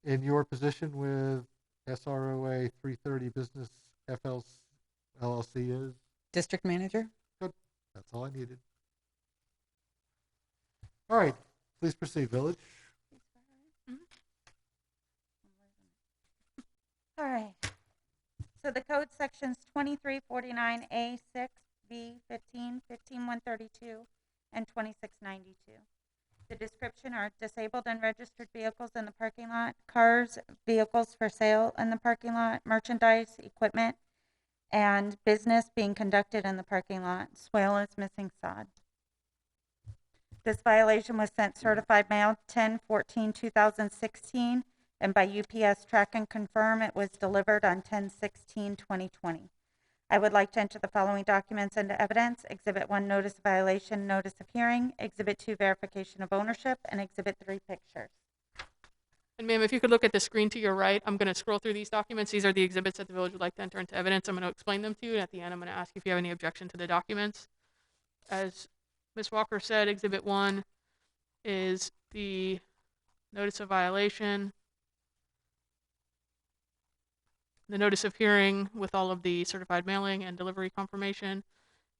In your position with SROA 330 Business LLC is? District manager. Good. That's all I needed. All right. Please proceed, Village. All right. So the code sections 2349A6, B15, 15132, and 2692. The description are disabled and registered vehicles in the parking lot, cars, vehicles for sale in the parking lot, merchandise, equipment, and business being conducted in the parking lot. Swale is missing sod. This violation was sent certified mail 10/14/2016, and by UPS track and confirm it was delivered on 10/16/2020. I would like to enter the following documents into evidence. Exhibit 1, notice of violation, notice of hearing. Exhibit 2, verification of ownership. And Exhibit 3, pictures. And ma'am, if you could look at the screen to your right, I'm going to scroll through these documents. These are the exhibits that the village would like to enter into evidence. I'm going to explain them to you, and at the end, I'm going to ask if you have any objection to the documents. As Ms. Walker said, Exhibit 1 is the notice of violation, the notice of hearing with all of the certified mailing and delivery confirmation.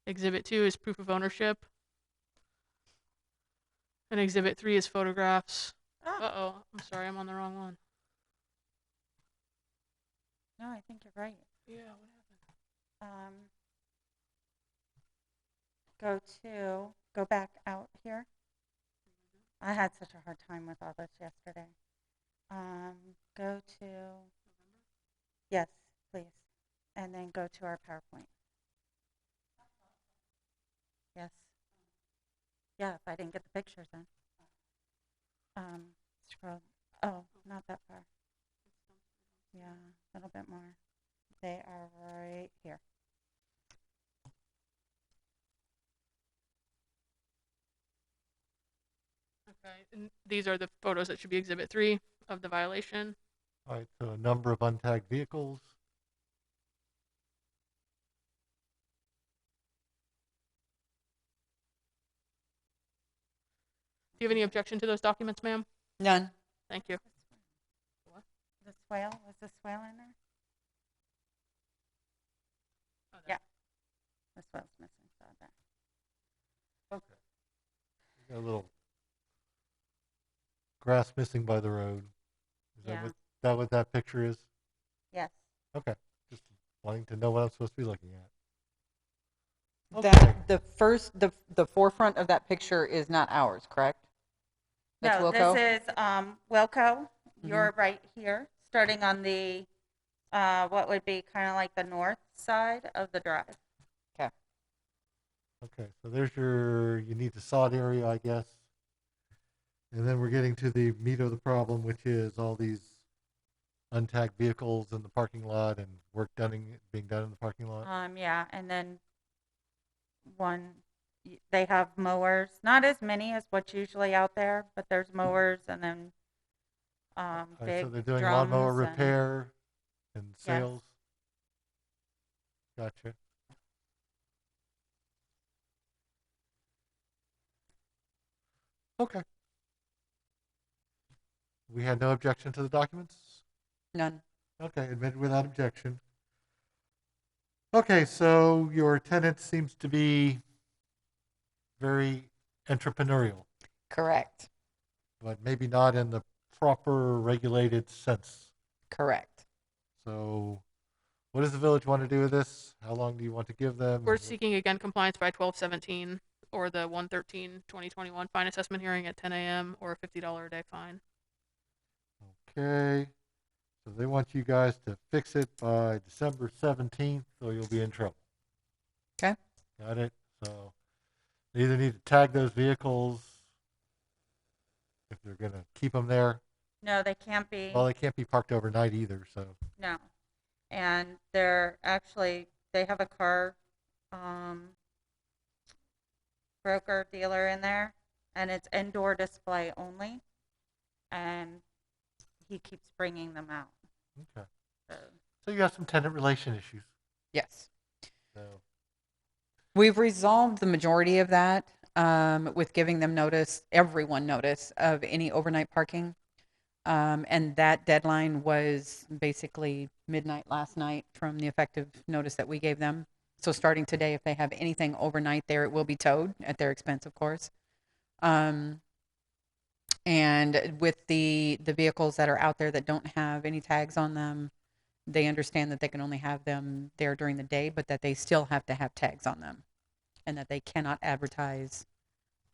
Exhibit 2 is proof of ownership. And Exhibit 3 is photographs. Uh-oh, I'm sorry, I'm on the wrong one. No, I think you're right. Yeah, what happened? Go back out here. I had such a hard time with all this yesterday. Go to, yes, please. And then go to our PowerPoint. Yes. Yeah, if I didn't get the pictures then. Scroll, oh, not that far. Yeah, a little bit more. They are right here. Okay, and these are the photos that should be Exhibit 3 of the violation. All right. So a number of untagged vehicles. Do you have any objection to those documents, ma'am? None. Thank you. What? The swale, was the swale in there? Oh, Yeah. The swale's missing, so there. Okay. We got a little grass missing by the road. Is Yeah. that what that picture is? Yes. Okay. Just wanting to know what I'm supposed to be looking at. That the forefront of that picture is not ours, correct? That's No, Wilco? this is Wilco. You're right here, starting on the, what would be kind of like the north side of the drive. Okay. Okay. So there's you need the sod area, I guess. And then we're getting to the meat of the problem, which is all these untagged vehicles in the parking lot and work being done in the parking lot. Yeah, and then they have mowers, not as many as what's usually out there, but there's mowers and then All right, big so they're doing drums lawnmower and- repair and sales. Gotcha. Okay. We had no objection to the documents? None. Okay, admitted without objection. Okay, so your tenant seems to be very entrepreneurial, Correct. but maybe not in the proper regulated sense. Correct. So what does the village want to do with this? How long do you want to give them? We're seeking again compliance by 12/17 or the 1/13/2021 fine assessment hearing at 10 a.m. or a $50 a day fine. Okay. So they want you guys to fix it by December 17th, or you'll be in trouble. Okay. Got it? So they either need to tag those vehicles if they're going to keep them there. No, they can't be. Well, they can't be parked overnight either, so. No. And they're actually, they have a car broker dealer in there, and it's indoor display only. And he keeps bringing them out. Okay. So, So you got some tenant relation issues. Yes. So, We've resolved the majority of that with giving them notice, everyone notice of any overnight parking. And that deadline was basically midnight last night from the effective notice that we gave them. So starting today, if they have anything overnight there, it will be towed at their expense, of course. And with the vehicles that are out there that don't have any tags on them, they understand that they can only have them there during the day, but that they still have to have tags on them, and that they cannot advertise,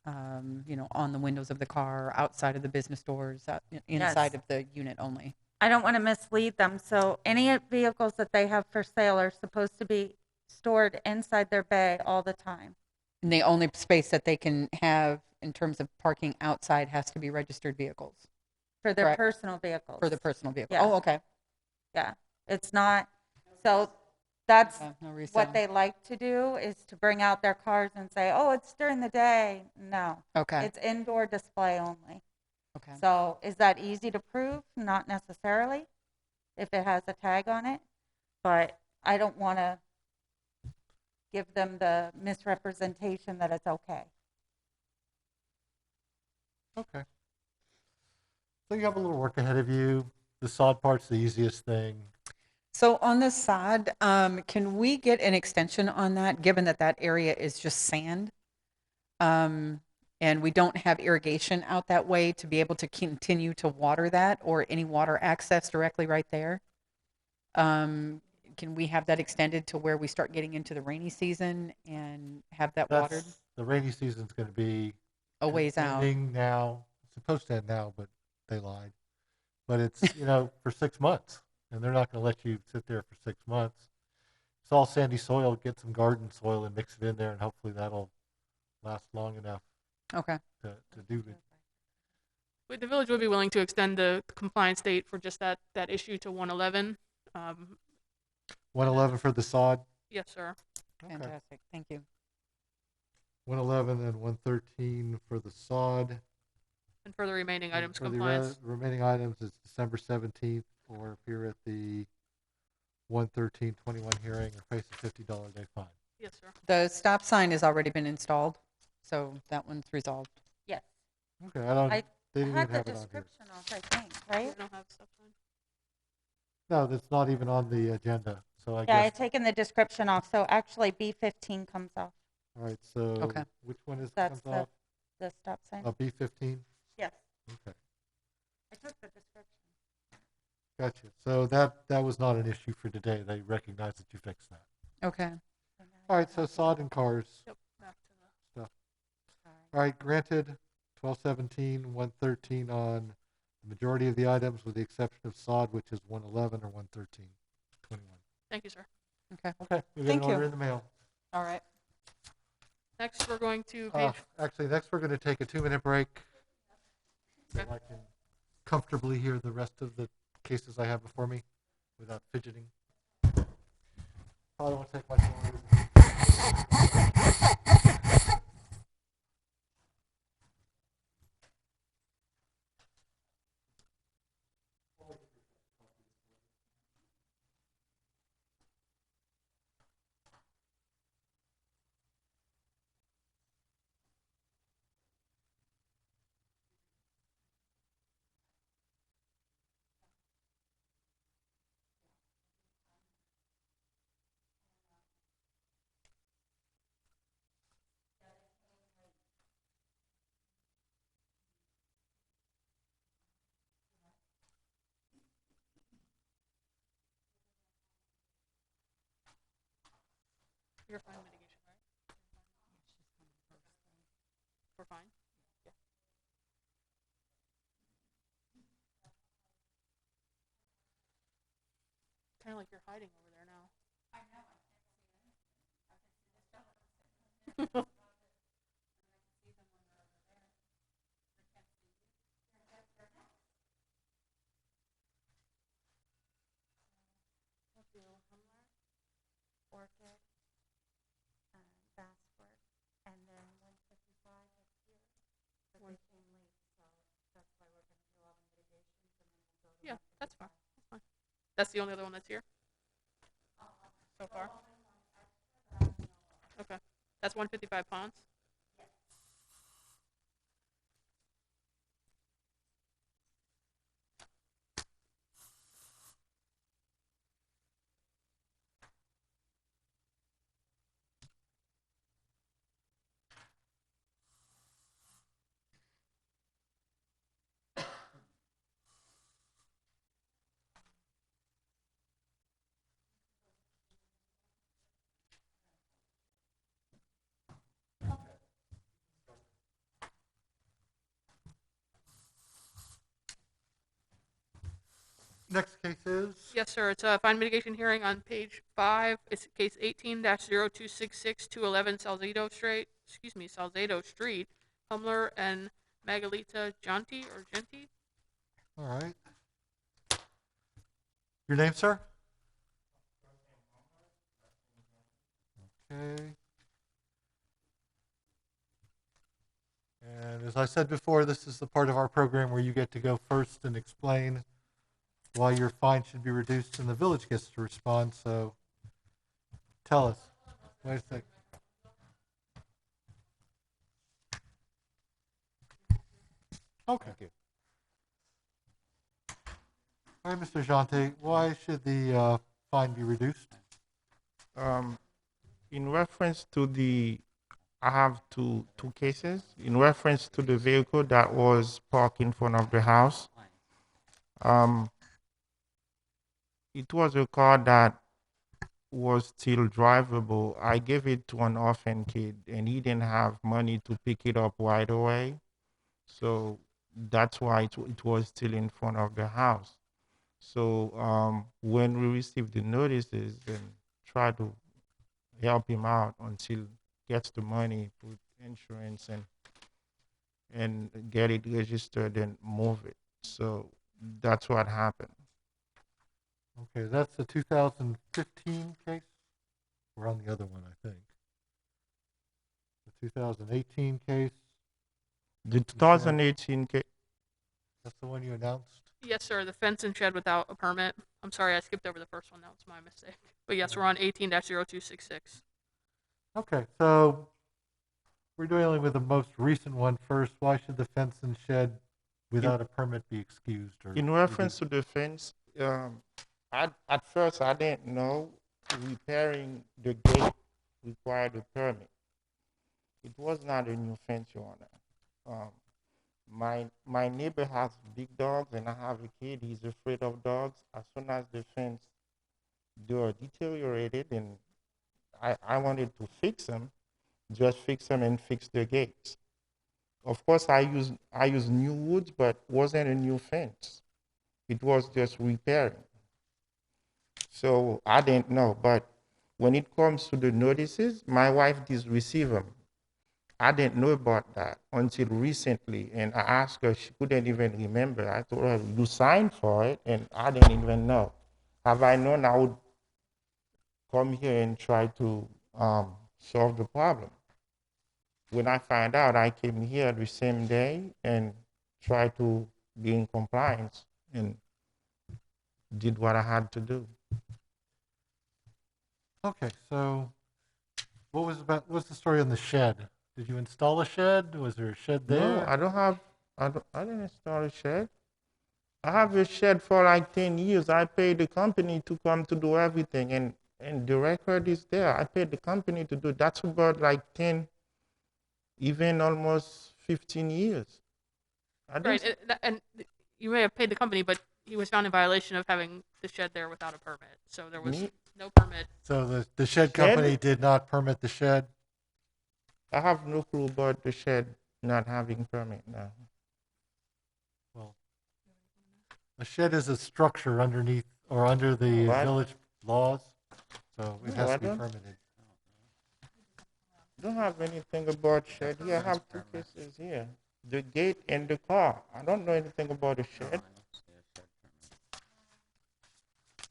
on the windows of the car, outside of the business doors, inside Yes. of the unit only. I don't want to mislead them. So any vehicles that they have for sale are supposed to be stored inside their bay all the time. And the only space that they can have in terms of parking outside has to be registered vehicles For their Correct. personal vehicles. for the personal vehicle. Yeah. Oh, okay. Yeah, it's not, so that's Okay, no what resale. they like to do, is to bring out their cars and say, oh, it's during the day. No, Okay. it's indoor display only. Okay. So is that easy to prove? Not necessarily, if it has a tag on it, but I don't want to give them the misrepresentation that it's okay. okay. So you have a little work ahead of you. The sod part's the easiest thing. So on the sod, can we get an extension on that, given that that area is just sand? And we don't have irrigation out that way to be able to continue to water that, or any water access directly right there. Can we have that extended to where we start getting into the rainy season and have that watered The rainy season's going to be a ways out? ending now. It's supposed to end now, but they lied. But it's, for 6 months, and they're not going to let you sit there for 6 months. It's all sandy soil. Get some garden soil and mix it in there, and hopefully that'll last long enough Okay. to do it. The village would be willing to extend the compliance date for just that issue to 1/11. 111 for the sod. Yes, sir. Okay. Fantastic. Thank you. 111 and 113 for the sod. And for the remaining And items, for the compliance. remaining items, it's December 17th, or appear at the 1/13/21 hearing or face a $50 a day fine. Yes, sir. The stop sign has already been installed, so that one's resolved. Yes. Okay, I they didn't had even the have it on here. description off, I think, right? I don't have stuff signed. No, that's not even on the agenda, so I Yeah, I had guess, taken the description off, so actually B15 comes off. all right, so Okay. which one is, That's comes off? the stop sign. B15? Yes, Okay, I took the description. gotcha. So that was not an issue for today. They recognize that you fixed that. Okay. All right, so sod and cars Yep, back to the. stuff. All right, granted, 1217, 113 on the majority of the items with the exception of sod, which is 111 or 113/21. Thank you, sir. Okay. Okay, we'll get Thank an order you. in the mail. All right. Next, we're going to page. Actually, next we're going to take a 2-minute break so Okay. I can comfortably hear the rest of the cases I have before me without fidgeting. Probably won't take much longer. You're fine mitigation, right? We're fine. Yeah. Kind of like you're hiding over there now. I know. I can't see this. Orchid, Bassford, and then 155 is here. But they came late, so that's why we're going to do all the mitigations and then we'll go to Yeah, that's fine. That's fine. That's the only other one that's here so far. Okay, that's 155 Ponds. Next case is? Yes, sir. It's a fine mitigation hearing on page 5. It's case 18-0266 211 Salcedo Street. Salcedo Street. Humler and Magalita Genti. All right. Your name, sir? Okay. And as I said before, this is the part of our program where you get to go first and explain why your fine should be reduced and the village gets to respond. So tell us. Wait a sec. Okay. All right, Mr. Jante, why should the fine be reduced? In reference to I have two cases. In reference to the vehicle that was parked in front of the house, it was a car that was still drivable. I gave it to an orphan kid, and he didn't have money to pick it up right away. So that's why it was still in front of the house. So when we received the notices and try to help him out until gets the money, put insurance and get it registered and move it. So that's what happened. Okay, that's the 2015 case. We're on the other one, I think. The 2018 case. The 2018 case. That's the one you announced? Yes, sir. The fence and shed without a permit. I'm sorry, I skipped over the first one. That was my mistake. But yes, we're on 18-0266. Okay, so we're dealing with the most recent one first. Why should the fence and shed without a permit be excused? Or in reference to the fence, at first I didn't know repairing the gate required a permit. It was not a new fence, Your Honor. My neighbor has big dogs, and I have a kid. He's afraid of dogs. As soon as the fence door deteriorated, and I wanted to fix them, just fix them and fix the gates. Of course, I use new wood, but wasn't a new fence. It was just repairing. So I didn't know. But when it comes to the notices, my wife did receive them. I didn't know about that until recently, and I asked her, she couldn't even remember. I told her, you signed for it, and I didn't even know. Have I known, I would come here and try to solve the problem. When I found out, I came here the same day and tried to be in compliance and did what I had to do. Okay, so what's the story on the shed? Did you install a shed? Was there a shed there? No, I didn't install a shed. I have a shed for like 10 years. I paid the company to come to do everything, and the record is there. I paid the company to do. That's about like 10, even almost 15 years. Right, and you may have paid the company, but he was found in violation of having the shed there without a permit. So there was No permit. So the shed Shed? company did not permit the shed? I have no clue about the shed not having permit now. Well, a shed is a structure underneath or under the What? village laws, so it No, has I to be don't. permitted. Don't have anything about shed here. I have two cases here. The gate and the car. I don't know anything about the shed.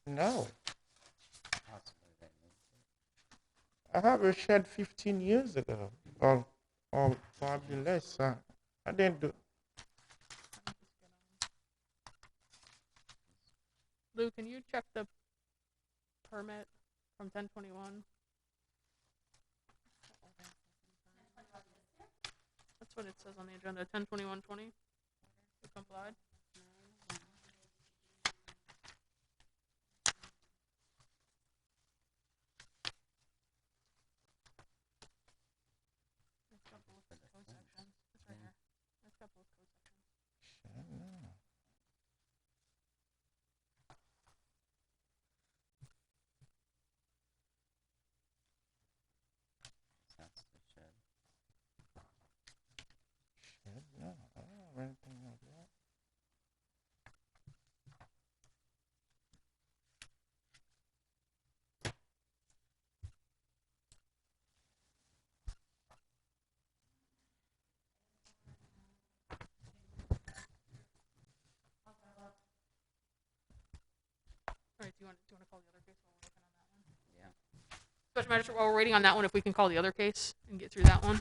No. I have a shed 15 years ago, or probably less. I didn't do. Lou, can you check the permit from 1021? That's what it says on the agenda, 102120. It complied. It's got both code sections. It's right here. It's got both code sections. Shed, no. Shed, no. I don't have anything like that. All right, do you want to call the other case while we're working on that one? Yeah. Special Magistrate, while we're waiting on that one, if we can call the other case and get through that one.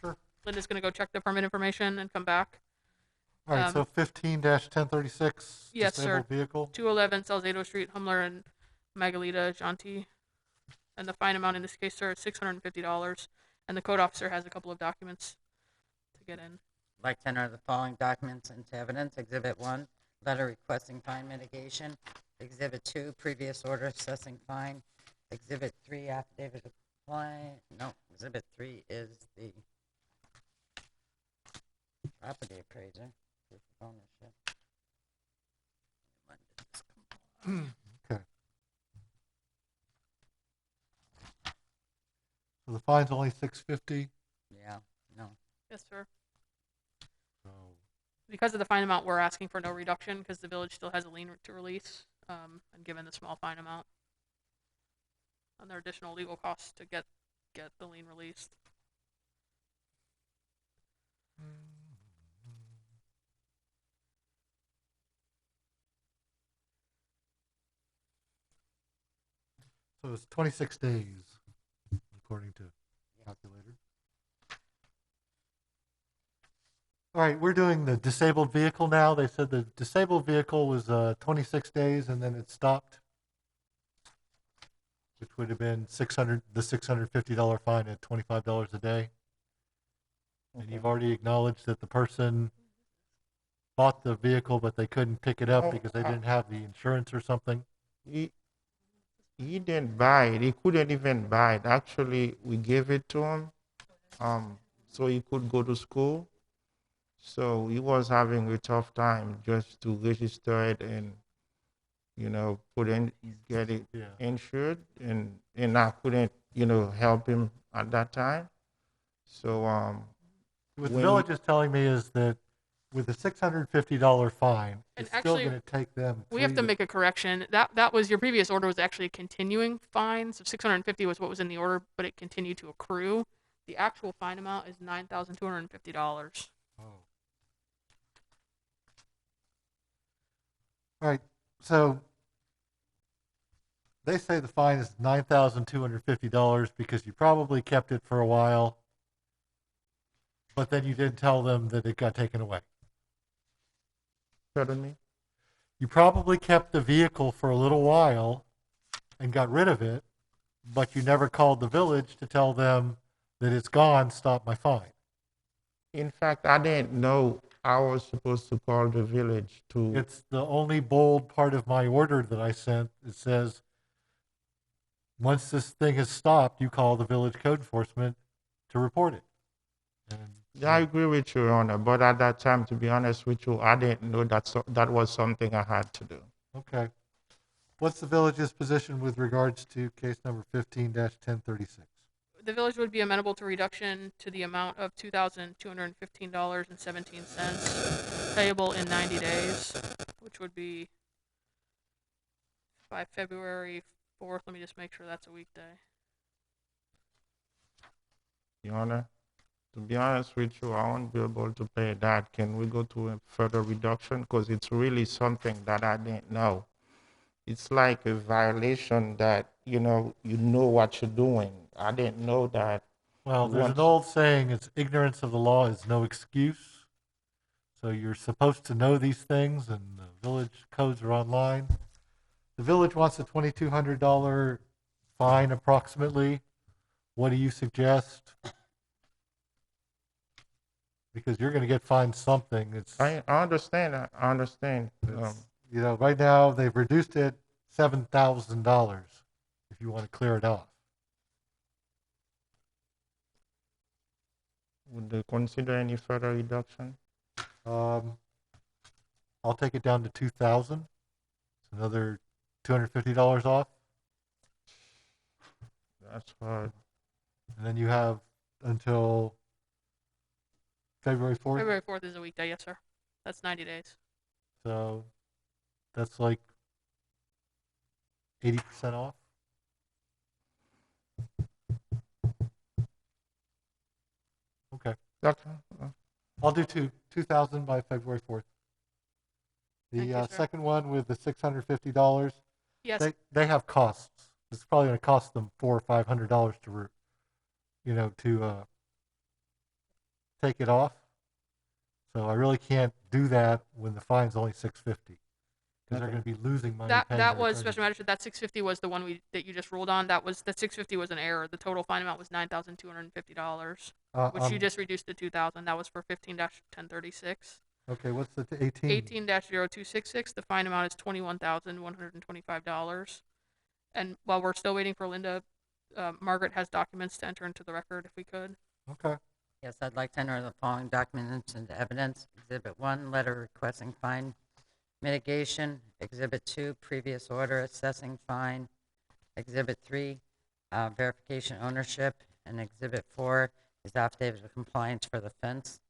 Sure. Linda's gonna go check the permit information and come back. All right, so 15-1036, Yes, sir. disabled vehicle. 211 Salcedo Street, Humler and Magalita Janti. And the fine amount in this case, sir, is $650. And the code officer has a couple of documents to get in. I'd like to enter the following documents into evidence. Exhibit 1, letter requesting fine mitigation. Exhibit 2, previous order assessing fine. Exhibit 3, affidavit of complaint. No, Exhibit 3 is the property appraiser, proof of ownership. When did this come? Okay. So the fine's only $650. Yeah, no. Yes, sir. So Because of the fine amount, we're asking for no reduction because the village still has a lien to release, and given the small fine amount. And there are additional legal costs to get the lien released. So it's 26 days, according to calculator. All right, we're doing the disabled vehicle now. They said the disabled vehicle was 26 days and then it stopped, which would have been the $650 fine at $25 a day. And you've already acknowledged that the person bought the vehicle, but they couldn't pick it up because they didn't have the insurance or something. He didn't buy it. He couldn't even buy it. Actually, we gave it to him, so he could go to school. So he was having a tough time just to register it and, get it insured, and I couldn't, help him at that time. So What the village is telling me is that with a $650 fine, And it's actually, still going to take them. We have to make a correction. That was your previous order was actually a continuing fine. So 650 was what was in the order, but it continued to accrue. The actual fine amount is $9,250. Oh. All right, so they say the fine is $9,250 because you probably kept it for a while, but then you didn't tell them that it got taken away. Pardon me? You probably kept the vehicle for a little while and got rid of it, but you never called the village to tell them that it's gone, stop my fine. In fact, I didn't know I was supposed to call the village to. It's the only bold part of my order that I sent. It says, once this thing is stopped, you call the village code enforcement to report it. And, I agree with you, Your Honor, but at that time, to be honest with you, I didn't know that was something I had to do. Okay. What's the village's position with regards to case number 15-1036? The village would be amenable to reduction to the amount of $2,215.17 payable in 90 days, which would be by February 4th. Let me just make sure that's a weekday. Your Honor, to be honest with you, I won't be able to pay that. Can we go to a further reduction? Because it's really something that I didn't know. It's like a violation that, you know what you're doing. I didn't know that. Well, there's an old saying, it's ignorance of the law is no excuse. So you're supposed to know these things, and the village codes are online. The village wants a $2,200 fine approximately. What do you suggest? Because you're going to get fined something. I understand. I understand. Right now they've reduced it $7,000 if you want to clear it off. Would they consider any further reduction? I'll take it down to 2,000. It's another $250 off. That's hard. And then you have until February 4th. February 4th is a weekday, yes, sir. That's 90 days. So that's like 80% off. Okay. Okay. I'll do 2,000 by February 4th. Thank you, The sir. second one with the $650. Yes. They have costs. It's probably going to cost them $400 or $500 to take it off. So I really can't do that when the fine's only $650 because they're going to be losing money. That was Special Magistrate. That 650 was the one that you just ruled on. That 650 was an error. The total fine amount was $9,250, which you just reduced to 2,000. That was for 15-1036. Okay, what's the 18? 18-0266. The fine amount is $21,125. And while we're still waiting for Linda, Margaret has documents to enter into the record if we could. Okay. Yes, I'd like to enter the following documents into evidence. Exhibit 1, letter requesting fine mitigation. Exhibit 2, previous order assessing fine. Exhibit 3, verification ownership. And Exhibit 4 is affidavit of compliance for the fence.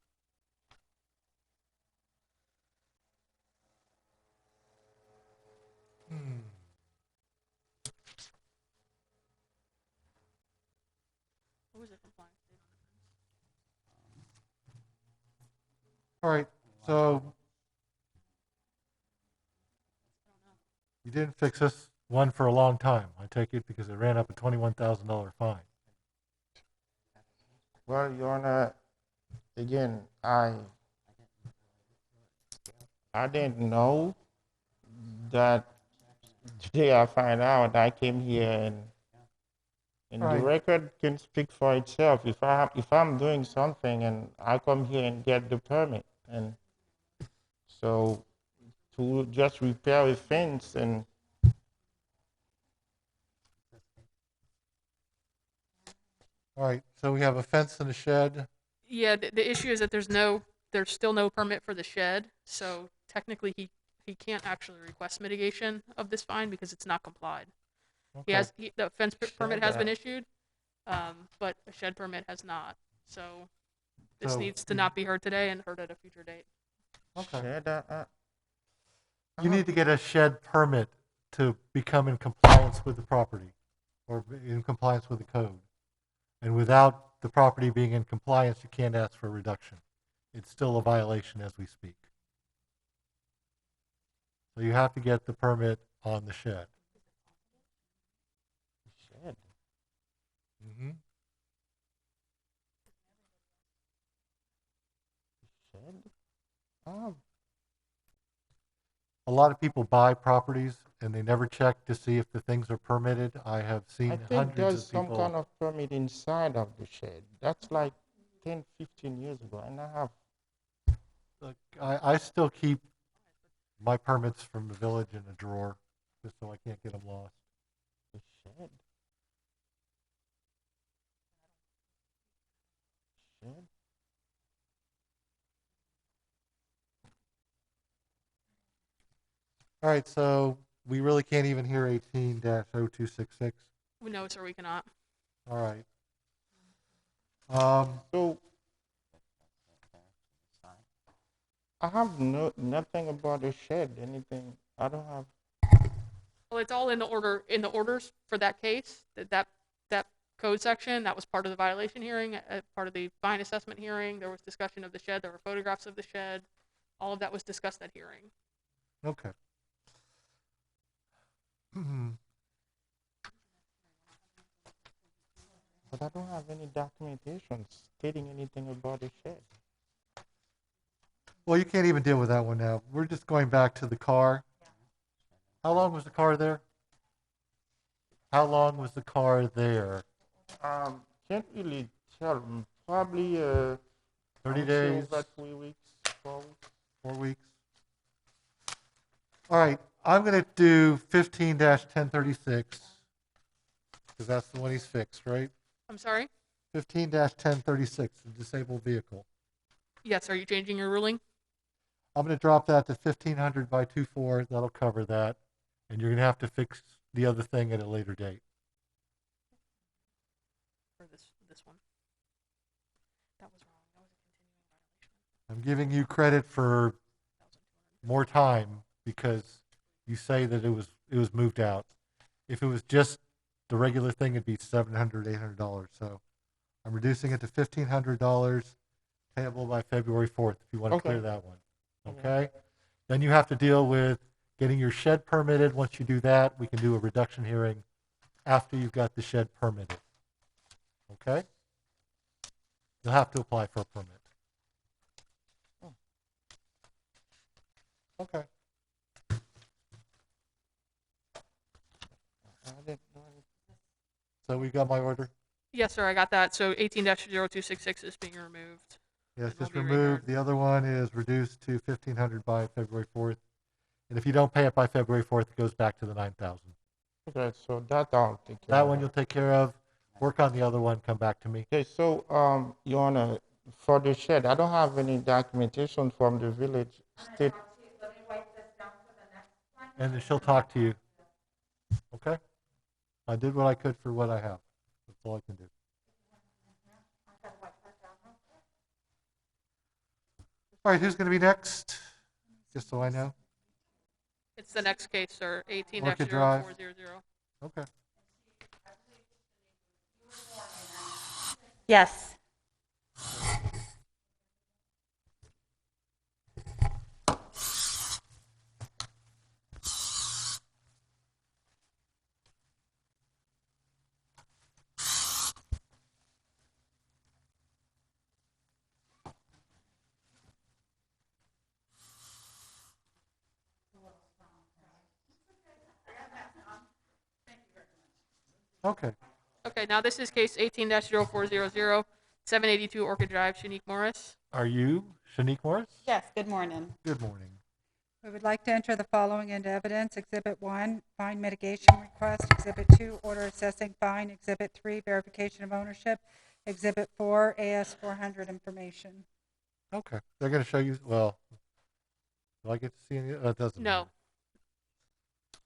What was it compliance? All right, so you didn't fix this one for a long time, I take it, because it ran up a $21,000 fine. Well, Your Honor, again, I didn't know that today I find out. I came here and Right. the record can speak for itself. If I'm doing something and I come here and get the permit, and so to just repair a fence and All right, so we have a fence and a shed. Yeah, the issue is that there's still no permit for the shed, so technically he can't actually request mitigation of this fine because it's not complied. Okay. The fence permit has been issued, but a shed permit has not. So this So- needs to not be heard today and heard at a future date. Okay. shed, You need to get a shed permit to become in compliance with the property or in compliance with the code. And without the property being in compliance, you can't ask for a reduction. It's still a violation as we speak. So you have to get the permit on the shed. shed. Mm-hmm. Shed? A lot of people buy properties and they never check to see if the things are permitted. I have seen I think hundreds there's of some people. kind of permit inside of the shed. That's like 10, 15 years ago, and I have. Look, I still keep my permits from the village in a drawer just so I can't get them lost. The shed. Shed. All right, so we really can't even hear 18-0266. No, sir, we cannot. All right. So I have nothing about the shed, anything. I don't have. Well, it's all in the orders for that case. That code section, that was part of the violation hearing, part of the fine assessment hearing. There was discussion of the shed. There were photographs of the shed. All of that was discussed at hearing. Okay. But I don't have any documentation stating anything about the shed. Well, you can't even deal with that one now. We're just going back to the car. How long was the car there? How long was the car there? Can't really tell. Probably 30 I would say days, over 3 weeks, 4 weeks. 4 weeks? All right, I'm going to do 15-1036 because that's the one he's fixed, right? I'm sorry? 15-1036, the disabled vehicle. Yes, are you changing your ruling? I'm going to drop that to 1500 by 24. That'll cover that. And you're going to have to fix the other thing at a later date. For this one. That was wrong. That was a continuing violation. I'm giving you credit for more time because you say that it was moved out. If it was just the regular thing, it'd be $700, $800. So I'm reducing it to $1,500 payable by February 4th if you want to clear that one. Okay? Then you have to deal with getting your shed permitted. Once you do that, we can do a reduction hearing after you've got the shed permitted. Okay? You'll have to apply for a permit. Okay. So we got my order? Yes, sir, I got that. So 18-0266 is being removed. Yes, It'll just be removed. reheard. The other one is reduced to 1,500 by February 4th. And if you don't pay it by February 4th, it goes back to the 9,000. Okay, so that I'll take care That of. one you'll take care of. Work on the other one, come back to me. Okay, so Your Honor, for the shed, I don't have any documentation from the village state. And then she'll talk to you. Okay? I did what I could for what I have. That's all I can do. All right, who's going to be next? Just so I know. It's the next case, sir. Orchid Drive. 18-0400. Okay. Yes. Okay. Okay, now this is case 18-0400, 782 Orchid Drive, Shanique Morris. Are you Shanique Morris? Yes, good morning. Good morning. We would like to enter the following into evidence. Exhibit 1, fine mitigation request. Exhibit 2, order assessing fine. Exhibit 3, verification of ownership. Exhibit 4, AS 400 information. Okay. They're going to show you, well, do I get to see any? That doesn't No. matter.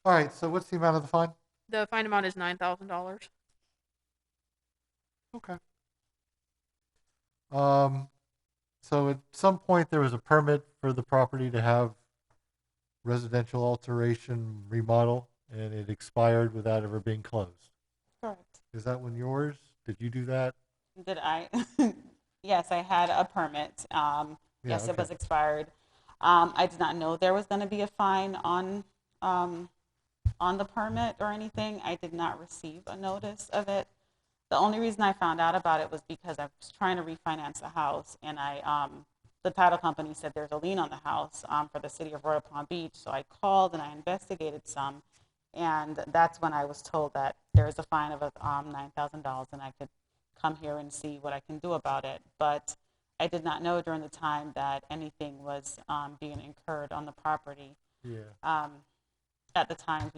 All right, so what's the amount of the fine? The fine amount is $9,000. Okay. So at some point there was a permit for the property to have residential alteration remodel, and it expired without ever being closed. Correct. Is that one yours? Did you do that? Did I? Yes, I had a permit. Yes, it was okay. expired. I did not know there was going to be a fine on the permit or anything. I did not receive a notice of it. The only reason I found out about it was because I was trying to refinance the house, and the title company said there's a lien on the house for the city of Royal Palm Beach. So I called and I investigated some, and that's when I was told that there is a fine of $9,000, and I could come here and see what I can do about it. But I did not know during the time that anything was being incurred on the property. Yeah. At the time,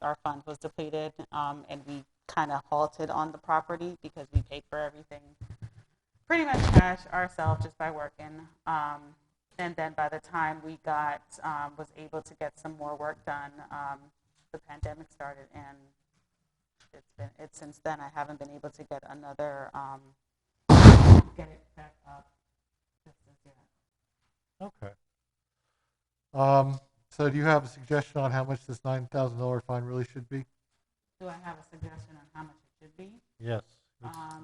our fund was depleted, and we kind of halted on the property because we paid for everything pretty much cash ourselves just by working. And then by the time we was able to get some more work done, the pandemic started, and it's since then I haven't been able to get another, get it back up just as yet. Okay. So do you have a suggestion on how much this $9,000 fine really should be? Do I have a suggestion on how much it should be? Yes.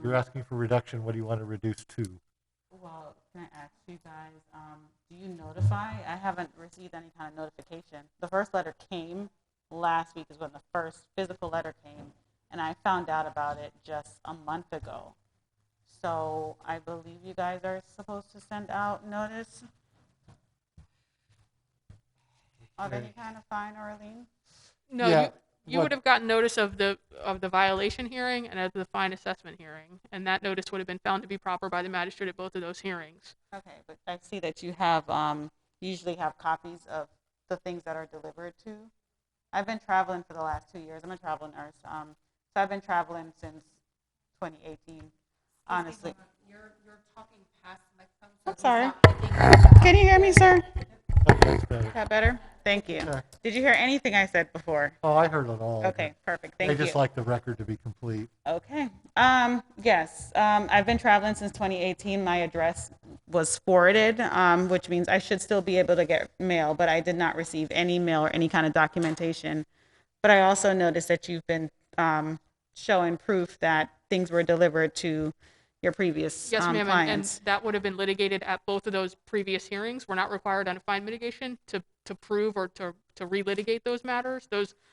You're asking for reduction. What do you want to reduce to? Well, can I ask you guys, do you notify? I haven't received any kind of notification. The first letter came last week is when the first physical letter came, and I found out about it just a month ago. So I believe you guys are supposed to send out notice of any kind of fine or a lien? No, Yeah, you what- would have gotten notice of the violation hearing and of the fine assessment hearing, and that notice would have been found to be proper by the magistrate at both of those hearings. Okay, but I see that you have, usually have copies of the things that are delivered to. I've been traveling for the last 2 years. I'm a travel nurse. So I've been traveling since 2018, honestly. You're talking past the microphone. I'm sorry. Can you hear me, sir? Okay, that's better. Is that better? Thank you. Okay. Did you hear anything I said before? Oh, I heard it all. Okay, perfect. They Thank you. just like the record to be complete. Okay. Yes. I've been traveling since 2018. My address was forwarded, which means I should still be able to get mail, but I did not receive any mail or any kind of documentation. But I also noticed that you've been showing proof that things were delivered to your previous Yes, ma'am, and clients. that would have been litigated at both of those previous hearings. We're not required on a fine mitigation to prove or to relitigate those matters.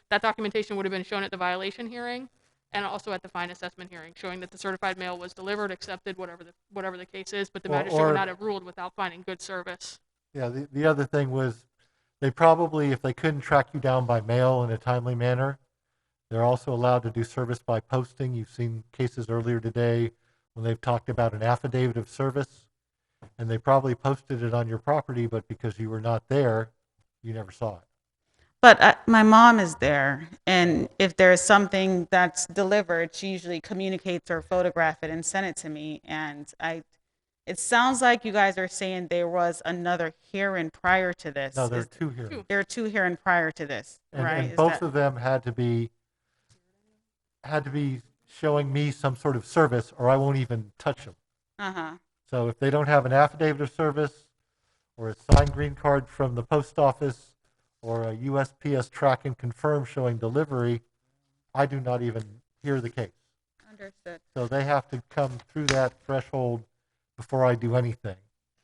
That documentation would have been shown at the violation hearing and also at the fine assessment hearing, showing that the certified mail was delivered, accepted, whatever the case is, but the magistrate Or- would not have ruled without finding good service. Yeah, the other thing was they probably, if they couldn't track you down by mail in a timely manner, they're also allowed to do service by posting. You've seen cases earlier today when they've talked about an affidavit of service, and they probably posted it on your property, but because you were not there, you never saw it. But my mom is there, and if there's something that's delivered, she usually communicates or photograph it and send it to me. And it sounds like you guys are saying there was another hearing prior to this. No, there are two hearings. There are two hearings prior to this, And, right? and Is both that- of them had to be showing me some sort of service, or I won't even touch them. Uh-huh. So if they don't have an affidavit of service, or a signed green card from the post office, or a USPS track and confirm showing delivery, I do not even hear the case. Understood. So they have to come through that threshold before I do anything.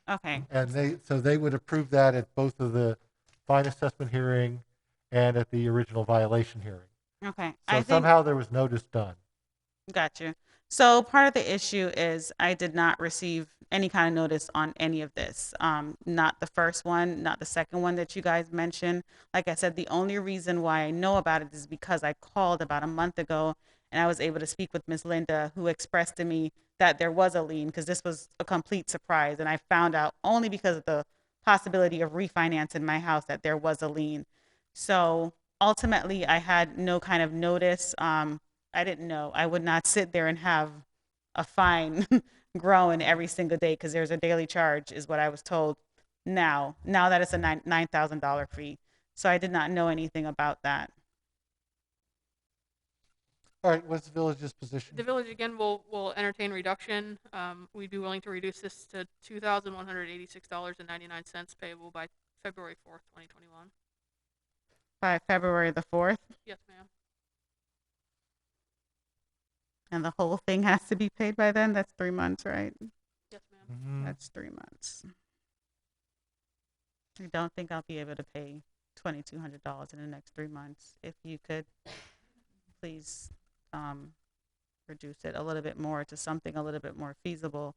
Okay. And they would approve that at both of the fine assessment hearing and at the original violation hearing. Okay. So somehow there was notice done. Got you. So part of the issue is I did not receive any kind of notice on any of this. Not the first one, not the second one that you guys mentioned. Like I said, the only reason why I know about it is because I called about a month ago and I was able to speak with Ms. Linda, who expressed to me that there was a lien, because this was a complete surprise. And I found out only because of the possibility of refinancing my house that there was a lien. So ultimately, I had no kind of notice. I didn't know. I would not sit there and have a fine growing every single day because there's a daily charge, is what I was told now that it's a $9,000 fee. So I did not know anything about that. All right, what's the village's position? The village, again, will entertain reduction. We'd be willing to reduce this to $2,186.99 payable by February 4th, 2021. By February the 4th, Yes, ma'am. and the whole thing has to be paid by then? That's 3 months, right? Yes, ma'am. Mhm. That's 3 months. I don't think I'll be able to pay $2,200 in the next 3 months. If you could please reduce it a little bit more to something a little bit more feasible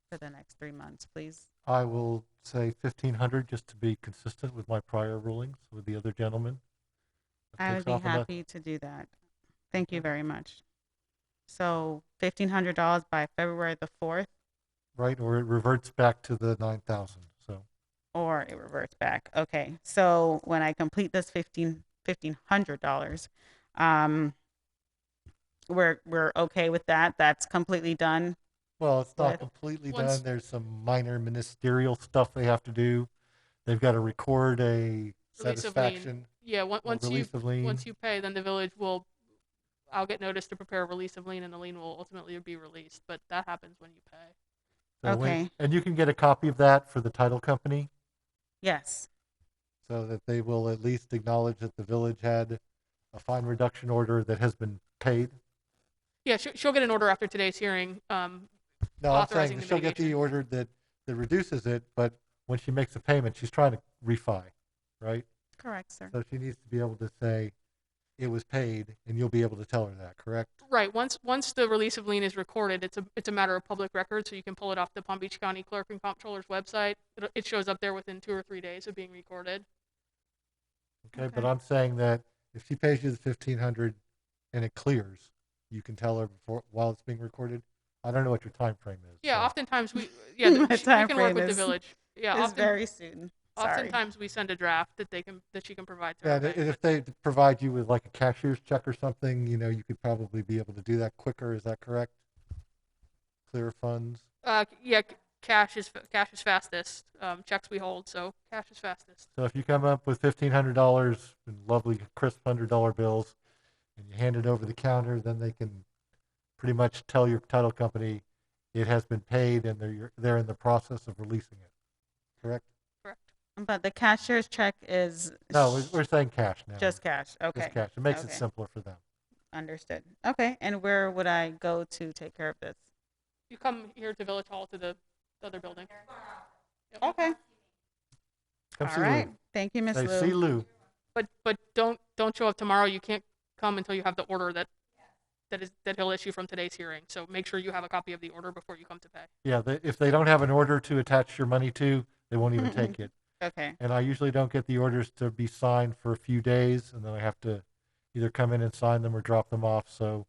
for the next 3 months, please. I will say 1,500 just to be consistent with my prior rulings with the other gentleman. That I would takes be off about- happy to do that. Thank you very much. So $1,500 by February the 4th, Right, or it reverts back to the 9,000, so. or it reverts back. Okay, so when I complete this $1,500, we're okay with that. That's completely done. Well, it's not With- completely Once- done. There's some minor ministerial stuff they have to do. They've got to record a Release of lien. satisfaction. Yeah, release of lien. once you pay, then the village will, I'll get notice to prepare a release of lien, and the lien will ultimately be released. But that happens when you pay. So Okay. and you can get a copy of that for the title company Yes. so that they will at least acknowledge that the village had a fine reduction order that has been paid. Yeah, she'll get an order after today's hearing. No, I'm Authorizing saying the she'll get the mitigation. order that reduces it, but when she makes a payment, she's trying to refi, right? Correct, sir. So she needs to be able to say it was paid, and you'll be able to tell her that, correct? Right. Once the release of lien is recorded, it's a matter of public record, so you can pull it off the Palm Beach County Clerk and Comptroller's website. It shows up there within 2 or 3 days of being recorded. Okay, but I'm saying that if she pays you the 1,500 and it clears, you can tell her while it's being recorded. I don't know what your time frame is. Yeah, so- oftentimes we My we time can work frame with the is- village. Yeah, It's very soon. Sorry. oftentimes we send a draft that she can provide to Yeah, her and bank. if they provide you with like a cashier's check or something, you could probably be able to do that quicker. Is that correct? Clear funds. Yeah, cash is fastest. Checks we hold, so cash is fastest. So if you come up with $1,500 in lovely crisp $100 bills and you hand it over the counter, then they can pretty much tell your title company it has been paid and they're in the process of releasing it. Correct? Correct. But the cashier's check is No, we're saying cash now. just cash. Okay. Just cash. It makes it Okay. simpler for them. Understood. Okay. And where would I go to take care of this? You come here to Village Hall to the other building. Yep. Okay. Come All see right. Lou. Thank you, Miss Say, Lou. see Lou. But don't show up tomorrow. You can't come until you have the order that he'll issue from today's hearing. So make sure you have a copy of the order before you come to pay. Yeah, if they don't have an order to attach your money to, they won't even take it. Okay. And I usually don't get the orders to be signed for a few days, and then I have to either come in and sign them or drop them off. So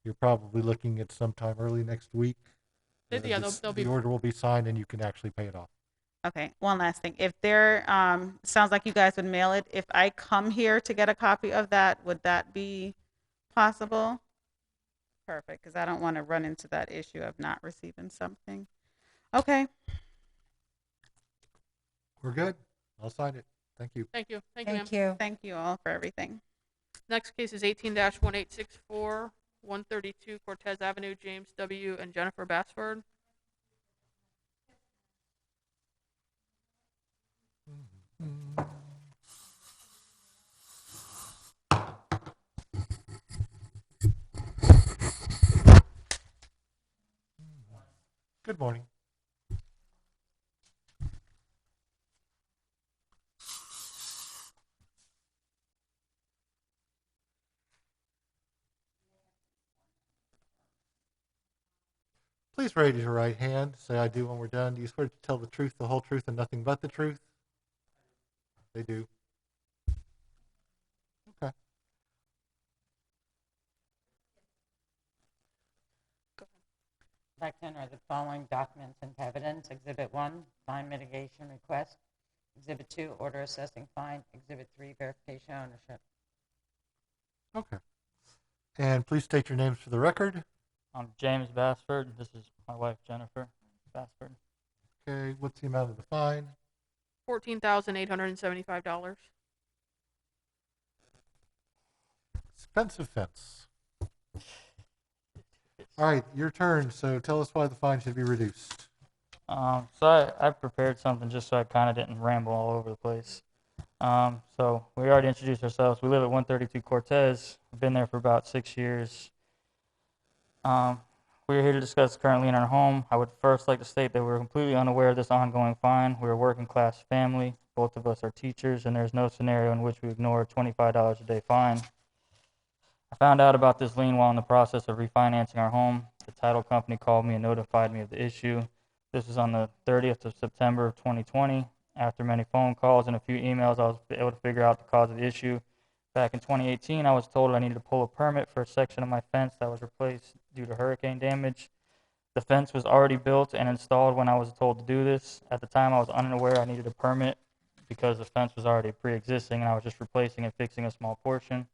you're probably looking at sometime early next week. Yeah, they'll be. The order will be signed, and you can actually pay it off. Okay. One last thing. If there, sounds like you guys would mail it. If I come here to get a copy of that, would that be possible? Perfect. Because I don't want to run into that issue of not receiving something. Okay. We're good. I'll sign it. Thank you. Thank you. Thank you, ma'am. Thank you. Thank you all for everything. Next case is 18-1864, 132 Cortez Avenue, James W. and Jennifer Bassford. Good morning. Please raise your right hand. Say, I do when we're done. Do you swear to tell the truth, the whole truth, and nothing but the truth? They do. Okay. I'd like to enter the following documents into evidence. Exhibit 1, fine mitigation request. Exhibit 2, order assessing fine. Exhibit 3, verification ownership. Okay. And please state your names for the record. I'm James Bassford. This is my wife, Jennifer Bassford. Okay. What's the amount of the fine? $14,875. Expensive fence. All right, your turn. So tell us why the fine should be reduced. So I prepared something just so I kind of didn't ramble all over the place. So we already introduced ourselves. We live at 132 Cortez. We've been there for about 6 years. We're here to discuss currently in our home. I would first like to state that we're completely unaware of this ongoing fine. We're a working class family. Both of us are teachers, and there's no scenario in which we ignore a $25 a day fine. I found out about this lien while in the process of refinancing our home. The title company called me and notified me of the issue. This was on the 30th of September of 2020. After many phone calls and a few emails, I was able to figure out the cause of the issue. Back in 2018, I was told I needed to pull a permit for a section of my fence that was replaced due to hurricane damage. The fence was already built and installed when I was told to do this. At the time, I was unaware I needed a permit because the fence was already pre-existing and I was just replacing and fixing a small portion.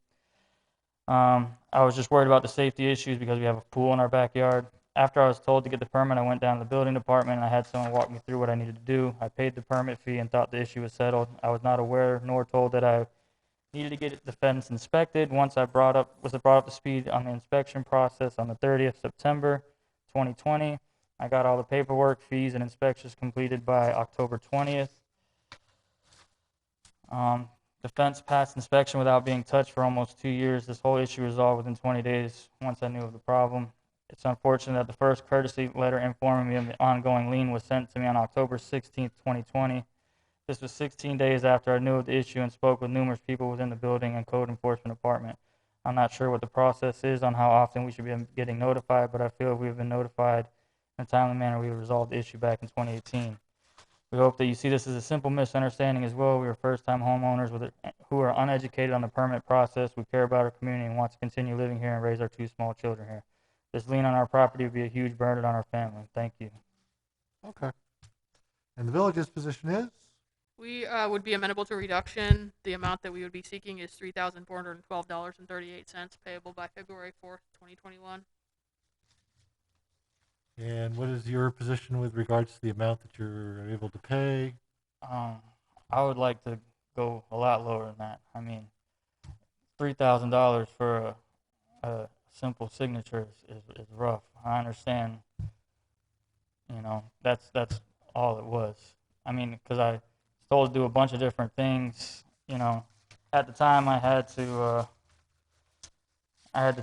I was just worried about the safety issues because we have a pool in our backyard. After I was told to get the permit, I went down to the building department and I had someone walk me through what I needed to do. I paid the permit fee and thought the issue was settled. I was not aware nor told that I Needed to get the fence inspected. Once I brought up to speed on the inspection process on the 30th September 2020. I got all the paperwork, fees, and inspections completed by October 20th. The fence passed inspection without being touched for almost 2 years. This whole issue resolved within 20 days once I knew of the problem. It's unfortunate that the first courtesy letter informing me of the ongoing lien was sent to me on October 16th, 2020. This was 16 days after I knew of the issue and spoke with numerous people within the building and code enforcement department. I'm not sure what the process is on how often we should be getting notified, but I feel if we have been notified in a timely manner, we have resolved the issue back in 2018. We hope that you see this as a simple misunderstanding as well. We are first-time homeowners who are uneducated on the permit process. We care about our community and want to continue living here and raise our 2 small children here. This lien on our property would be a huge burden on our family. Thank you. Okay. And the village's position is? We would be amenable to reduction. The amount that we would be seeking is $3,412.38 payable by February 4th, 2021. And what is your position with regards to the amount that you're able to pay? I would like to go a lot lower than that. I mean, $3,000 for a simple signature is rough. I understand, that's all it was. I mean, because I was told to do a bunch of different things. At the time I had to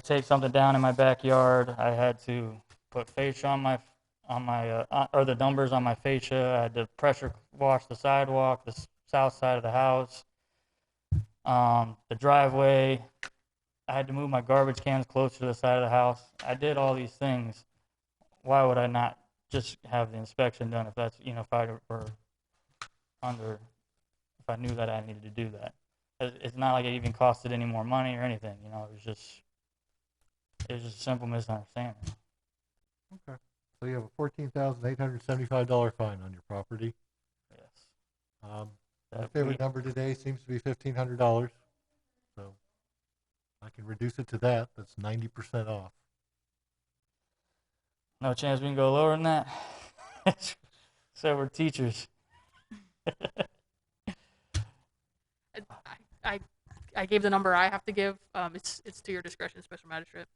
take something down in my backyard. I had to put fascia or the numbers on my fascia. I had to pressure wash the sidewalk, the south side of the house, the driveway. I had to move my garbage cans closer to the side of the house. I did all these things. Why would I not just have the inspection done if that's, if I knew that I needed to do that? It's not like it even costed any more money or anything, it was just a simple misunderstanding. Okay. So you have a $14,875 fine on your property. Yes. My favorite number today seems to be $1,500. So I can reduce it to that. That's 90% off. No chance we can go lower than that? So we're teachers. I gave the number I have to give. It's to your discretion, Special Magistrate.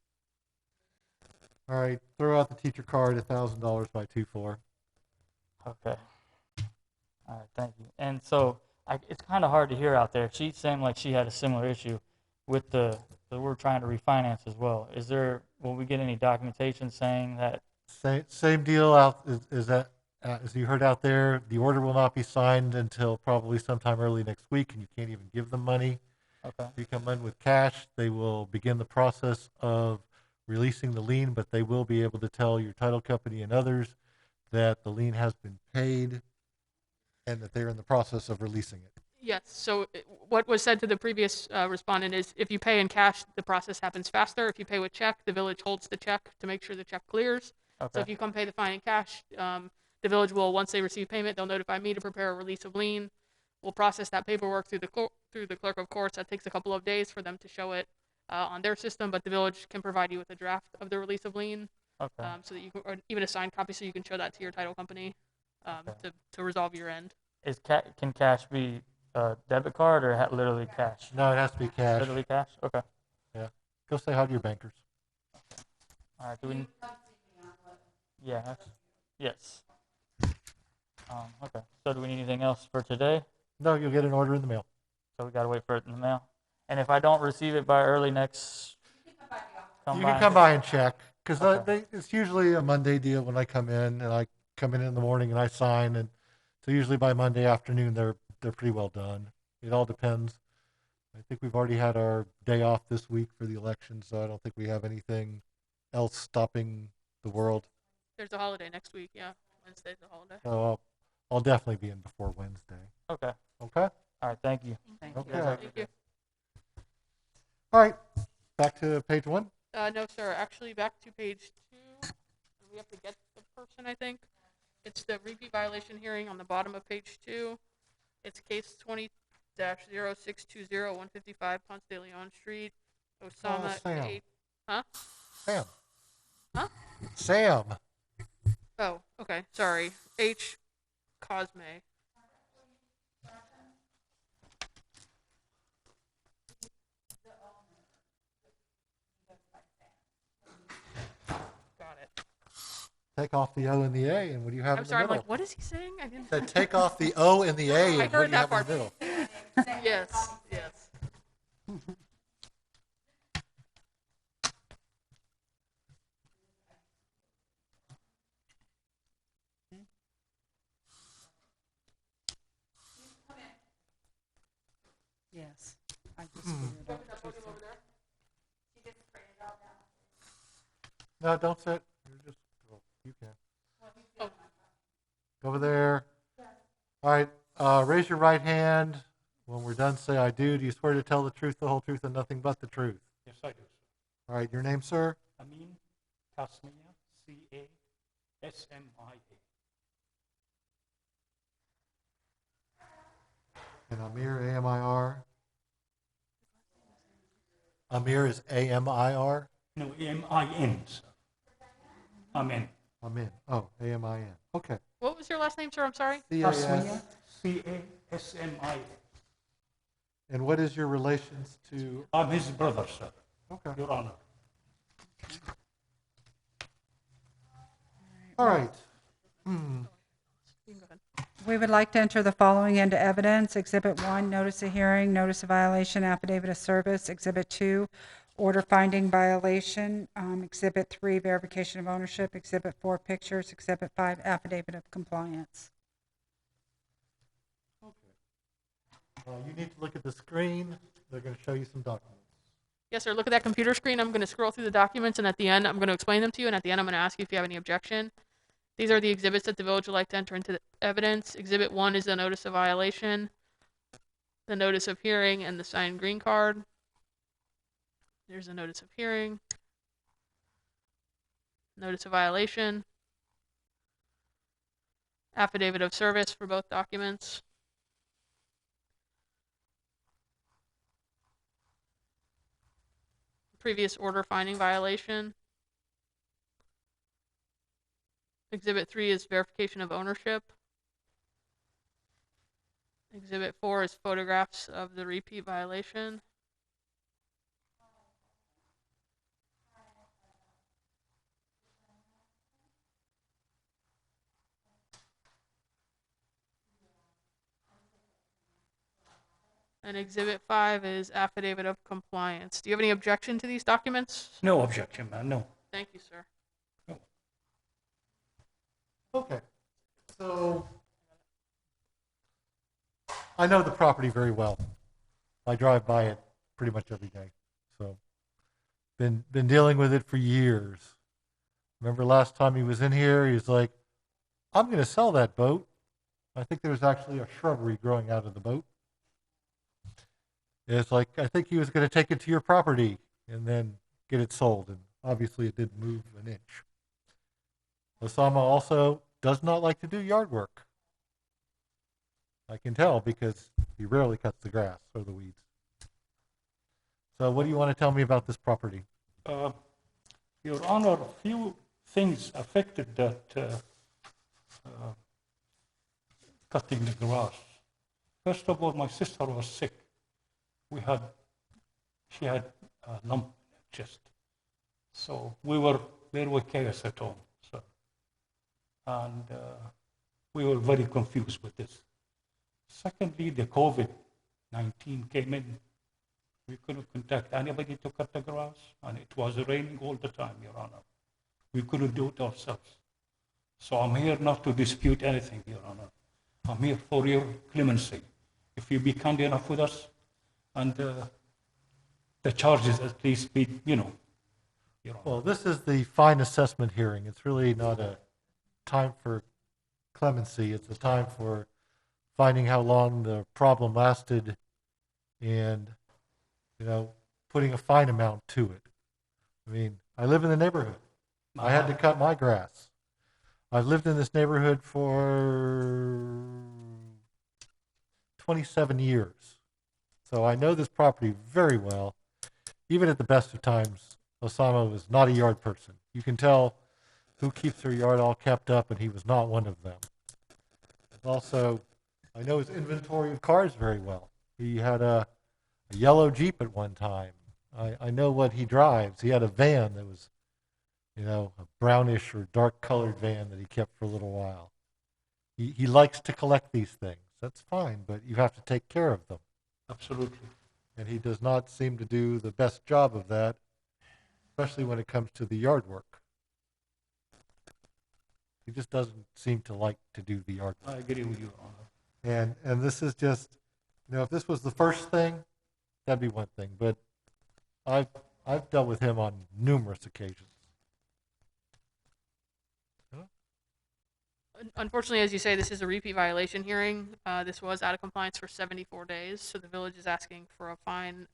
All right. Throw out the teacher card, $1,000 by 2/4. Okay. All right, thank you. And so it's kind of hard to hear out there. She seemed like she had a similar issue with we're trying to refinance as well. Will we get any documentation saying that? Same deal out is that, as you heard out there, the order will not be signed until probably sometime early next week, and you can't even give them money. Okay. If you come in with cash, they will begin the process of releasing the lien, but they will be able to tell your title company and others that the lien has been paid and that they're in the process of releasing it. Yes. So what was said to the previous respondent is if you pay in cash, the process happens faster. If you pay with check, the village holds the check to make sure the check clears. Okay. So if you come pay the fine in cash, the village will, once they receive payment, they'll notify me to prepare a release of lien. We'll process that paperwork through the clerk of courts. That takes a couple of days for them to show it on their system, but the village can provide you with a draft of the release of lien, Okay. so that you can, or even a signed copy, so you can show that to your title company to resolve your end. Can cash be a debit card or literally cash? No, it has to be cash. Literally cash? Okay. Yeah. Go say hi to your bankers. All right. Do we? Yeah. Yes. Okay. So do we need anything else for today? No, you'll get an order in the mail. So we gotta wait for it in the mail. And if I don't receive it by early next, You can come by and check, because Okay. it's usually a Monday deal when I come in, and I come in the morning and I sign, and so usually by Monday afternoon they're pretty well done. It all depends. I think we've already had our day off this week for the election, so I don't think we have anything else stopping the world. There's a holiday next week. Yeah, Wednesday's a holiday. So I'll definitely be in before Wednesday. Okay. Okay? All right. Thank you. Okay. Thank you. All right. Back to page 1. No, sir. Actually, back to page 2. We have to get the person, I think. It's the repeat violation hearing on the bottom of page 2. It's case 20-0620, 155 Ponce de Leon Street, Osama Sam. H. Huh? Sam. Huh? Sam. Oh, okay. Sorry. H. Cosme. Take off the O and the A, and what do you have I'm in the sorry, I'm middle? like, what is he saying? I didn't. Said take off the O and the A, I and what heard do you that have in the part. middle? Yes, yes. Yes. I just figured out what you said. No, don't sit. You're just, oh, you can. Oh. Go over there. All right, raise your right hand. When we're done, say I do. Do you swear to tell the truth, the whole truth, and nothing but the truth? Yes, I do, sir. All right, your name, sir? Amin Tasmia, Casmia. And Amir, A-M-I-R? Amir is A-M-I-R? No, M-I-N, sir. Amin. Amin. Oh, A-M-I-N. Okay. What was your last name, sir? I'm sorry. C-A-S. Tasmia, C-A-S-M-I-A. And what is your relations to? I'm his brother, sir. Okay. Your Honor. All right. You can go ahead. We would like to enter the following into evidence. Exhibit 1, notice of hearing, notice of violation, affidavit of service. Exhibit 2, order finding violation. Exhibit 3, verification of ownership. Exhibit 4, pictures. Exhibit 5, affidavit of compliance. You need to look at the screen. They're going to show you some documents. Yes, sir. Look at that computer screen. I'm going to scroll through the documents, and at the end, I'm going to explain them to you. And at the end, I'm going to ask you if you have any objection. These are the exhibits that the village would like to enter into the evidence. Exhibit 1 is the notice of violation, the notice of hearing, and the signed green card. There's a notice of hearing, notice of violation, affidavit of service for both documents. Previous order finding violation. Exhibit 3 is verification of ownership. Exhibit 4 is photographs of the repeat violation. And Exhibit 5 is affidavit of compliance. Do you have any objection to these documents? No objection, man, no. Thank you, sir. Okay. So I know the property very well. I drive by it pretty much every day. So been dealing with it for years. Remember last time he was in here, he's like, I'm going to sell that boat. I think there was actually a shrubbery growing out of the boat. It's like, I think he was going to take it to your property and then get it sold. And obviously it didn't move an inch. Osama also does not like to do yard work. I can tell because he rarely cuts the grass or the weeds. So what do you want to tell me about this property? Your Honor, a few things affected that cutting the grass. First of all, my sister was sick. She had a lump in her chest. So there were chaos at home. So, and we were very confused with this. Secondly, the COVID-19 came in. We couldn't contact anybody to cut the grass, and it was raining all the time, Your Honor. We couldn't do it ourselves. So I'm here not to dispute anything, Your Honor. I'm here for your clemency. If you be kind enough with us, and the charges at least be, Your Honor. Well, this is the fine assessment hearing. It's really not a time for clemency. It's a time for finding how long the problem lasted and, putting a fine amount to it. I mean, I live in the neighborhood. I had to cut my grass. I've lived in this neighborhood for 27 years. So I know this property very well. Even at the best of times, Osama was not a yard person. You can tell who keeps their yard all kept up, and he was not one of them. Also, I know his inventory of cars very well. He had a yellow Jeep at one time. I know what he drives. He had a van that was you know, a brownish or dark colored van that he kept for a little while. He likes to collect these things. That's fine, but you have to take care of them. Absolutely. And he does not seem to do the best job of that, especially when it comes to the yard work. He just doesn't seem to like to do the yard work. I agree with you, Your Honor. And this is just, you know, if this was the first thing, that'd be one thing. But I've dealt with him on numerous occasions. Unfortunately, as you say, this is a repeat violation hearing. This was out of compliance for 74 days, so the village is asking for a fine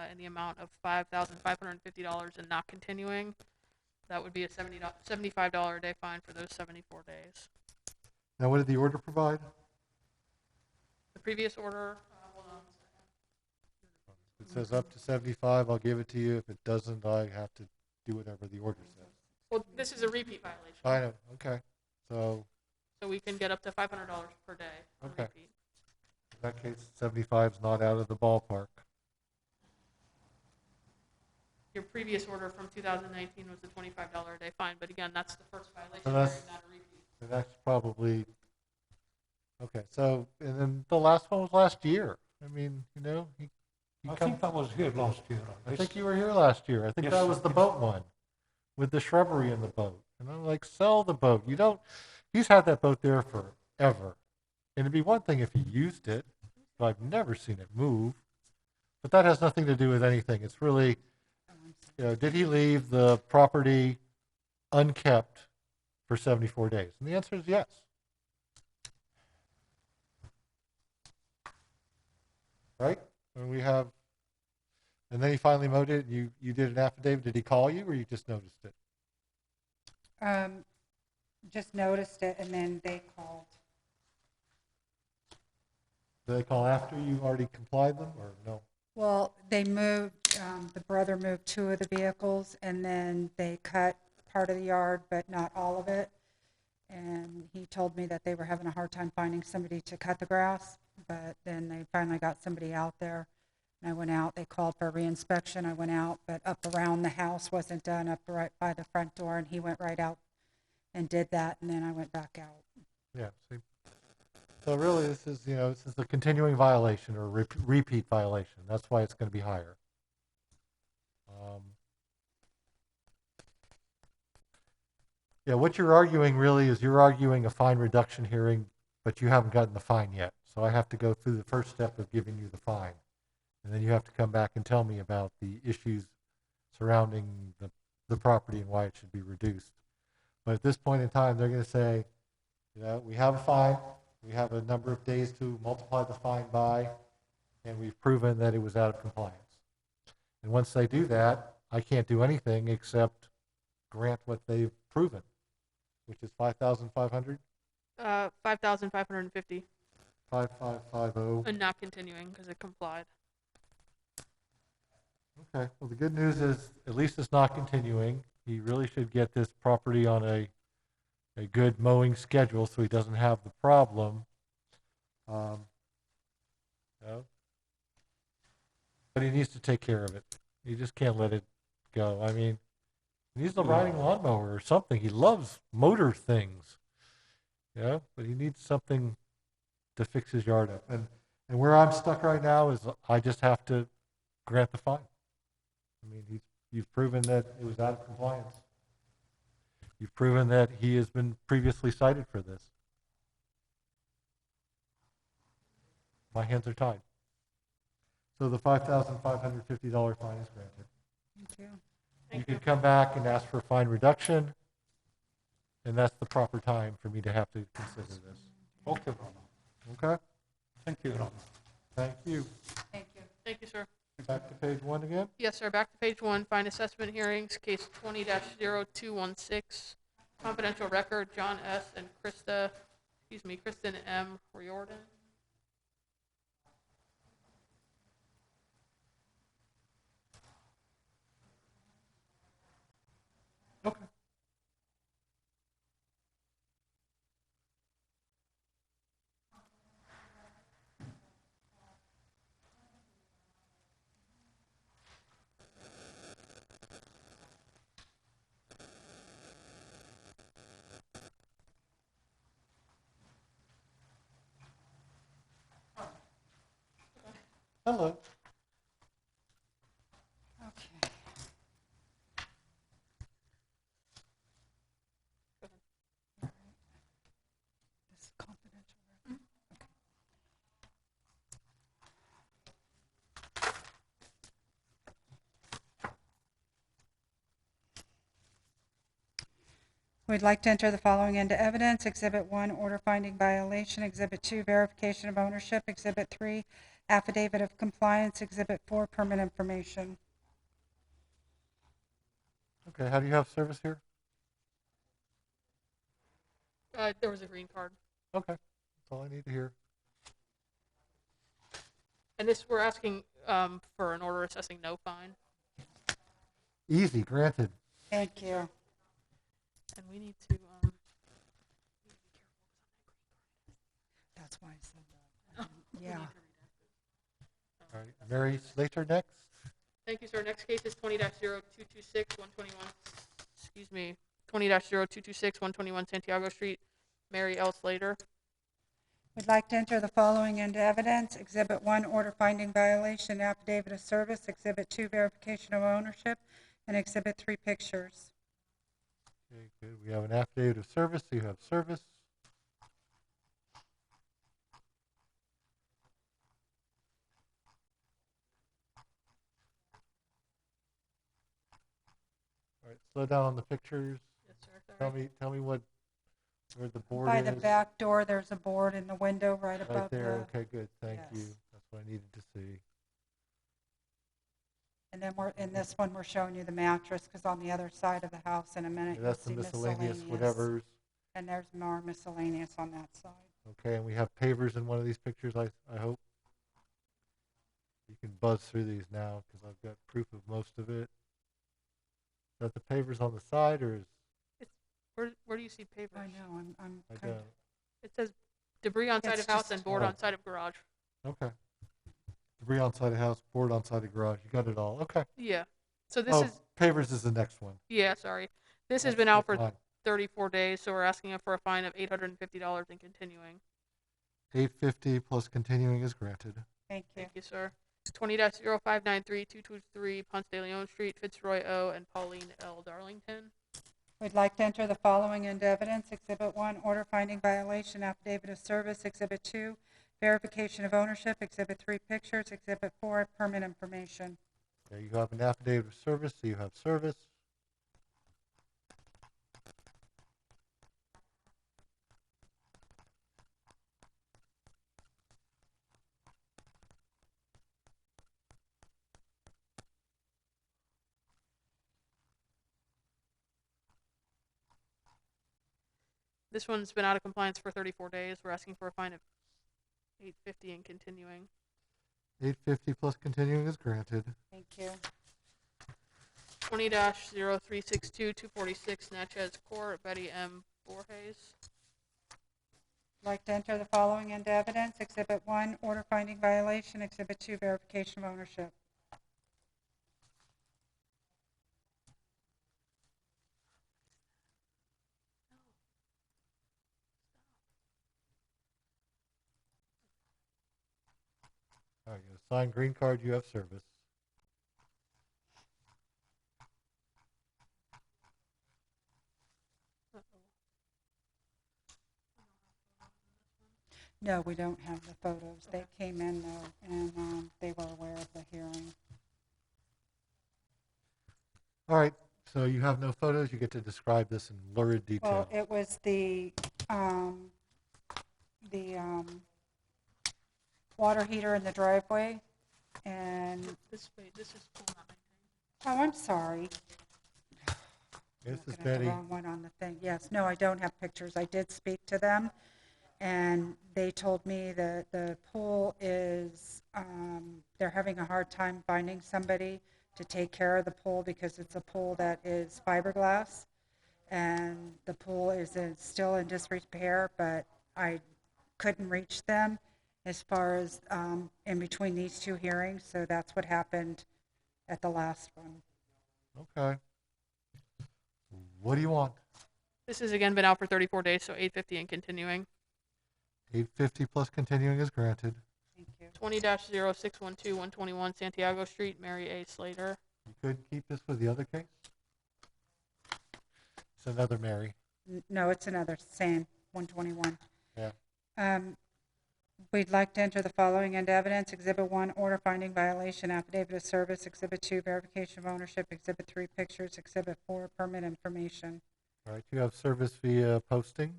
in the amount of $5,550 and not continuing. That would be a $75 a day fine for those 74 days. Now, what did the order provide? The previous order, hold on a second. It says up to 75. I'll give it to you. If it doesn't, I have to do whatever the order says. Well, this is a repeat violation. I know. Okay. So We can get up to $500 per day. Okay. Repeat. in that case, 75 is not out of the ballpark. Your previous order from 2019 was the $25 a day fine, but again, that's the first violation, So that's- hearing, not a repeat. And that's probably, okay, so, and then the last one was last year. I mean, you know, he I think I was here last year. I think you were here last year. I think Yes, that was the yes. boat one with the shrubbery in the boat. And I'm like, sell the boat. You don't, he's had that boat there forever. And it'd be one thing if he used it, but I've never seen it move. But that has nothing to do with anything. It's really, you know, did he leave the property unkept for 74 days? And the answer is yes. Right? And we have, and then he finally mowed it. You did an affidavit. Did he call you, or you just noticed it? Just noticed it, and then they called. Did they call after you already complied them, or no? Well, they moved, the brother moved 2 of the vehicles, and then they cut part of the yard, but not all of it. And he told me that they were having a hard time finding somebody to cut the grass, but then they finally got somebody out there. And I went out, they called for a reinspection, I went out, but up around the house wasn't done, up right by the front door, and he went right out and did that, and then I went back out. Yeah. See. So really, this is, you know, this is a continuing violation or repeat violation. That's why it's going to be higher. Yeah, what you're arguing really is you're arguing a fine reduction hearing, but you haven't gotten the fine yet. So I have to go through the first step of giving you the fine. And then you have to come back and tell me about the issues surrounding the property and why it should be reduced. But at this point in time, they're going to say, you know, we have a fine, we have a number of days to multiply the fine by, and we've proven that it was out of compliance. And once they do that, I can't do anything except grant what they've proven, which is 5,500, 5,550, 5550. and not continuing because it complied. Okay, well, the good news is at least it's not continuing. He really should get this property on a good mowing schedule so he doesn't have the problem. You know? But he needs to take care of it. He just can't let it go. I mean, he needs a riding lawnmower or something. He loves motor things, you know, but he needs something to fix his yard up. And where I'm stuck right now is I just have to grant the fine. I mean, you've proven that it was out of compliance. You've proven that he has been previously cited for this. My hands are tied. So the $5,550 fine is granted. Thank you. You can come back and ask for a fine reduction, and that's the proper time for me to have to consider this. Okay, Your Honor. Okay? Thank you, Your Honor. Thank you. Thank you. Thank you, sir. Back to page 1 again. Yes, sir. Back to page 1, fine assessment hearings, case 20-0216, confidential record, John S. and Kristen M. Riordan. Okay. Hello. Okay. This is confidential, right? Okay. We'd like to enter the following into evidence. Exhibit 1, order finding violation. Exhibit 2, verification of ownership. Exhibit 3, affidavit of compliance. Exhibit 4, permit information. Okay, how do you have service here? There was a green card. Okay, that's all I need to hear. And this, we're asking for an order assessing no fine. Easy, granted. Thank you. And we need to, That's why I said that. Yeah. All right, Mary Slater next. thank you, sir. Next case is 20-0226, 121, excuse me, 20-0226, 121 Santiago Street, Mary L. Slater. We'd like to enter the following into evidence. Exhibit 1, order finding violation, affidavit of service. Exhibit 2, verification of ownership. And Exhibit 3, pictures. Okay, good. We have an affidavit of service, so you have service. All right, slow down on the pictures. Yes, sir. Tell me what, where the board By is. the back door, there's a board in the window right Right above there, the, okay, good, thank you. Yes. That's what I needed to see. and then in this one, we're showing you the mattress, because on the other side of the house in a minute, Okay, you'll that's the see miscellaneous miscellaneous. whatevers. And there's more miscellaneous on that side. Okay, and we have pavers in one of these pictures, I hope. You can buzz through these now, because I've got proof of most of it. Is that the pavers on the side, or is, Where do you see pavers? I know, I'm I kind of, don't, It says debris on side It's of house just- and board Oh. on side of garage. okay. Debris on side of house, board on side of garage, you got it all, okay. Yeah. So this Oh, is, pavers is the next one. yeah, sorry. This has That's- been out that's for mine. 34 days, so we're asking for a fine of $850 and continuing. $850 plus continuing is granted. thank you. Thank you, sir. 20-0593, 223 Ponce de Leon Street, Fitzroy O. and Pauline L. Darlington. We'd like to enter the following into evidence. Exhibit 1, order finding violation, affidavit of service. Exhibit 2, verification of ownership. Exhibit 3, pictures. Exhibit 4, permit information. Okay, you have an affidavit of service, so you have service. This one's been out of compliance for 34 days. We're asking for a fine of $850 and continuing. $850 plus continuing is granted. Thank you. 20-0362, 246 Natchez Court, Betty M. Borges. I'd like to enter the following into evidence. Exhibit 1, order finding violation. Exhibit 2, verification of ownership. All right, you have a signed green card, you have service. No, we don't have the photos. They came in though, and they were aware of the hearing. All right, so you have no photos, you get to describe this in lurid detail. Well, it was the water heater in the driveway, and, This is pool not maintained. oh, I'm sorry. This is Looking at the Betty. wrong one on the thing. Yes, no, I don't have pictures. I did speak to them, and they told me that the pool is, they're having a hard time finding somebody to take care of the pool because it's a pool that is fiberglass, and the pool is still in disrepair, but I couldn't reach them as far as in between these two hearings, so that's what happened at the last one. Okay. What do you want? This has again been out for 34 days, so $850 and continuing. $850 plus continuing is granted. Thank you. 20-0612, 121 Santiago Street, Mary A. Slater. You could keep this for the other case? It's another Mary. No, it's another, same, 121. Yeah. We'd like to enter the following into evidence. Exhibit 1, order finding violation, affidavit of service. Exhibit 2, verification of ownership. Exhibit 3, pictures. Exhibit 4, permit information. All right, you have service via posting.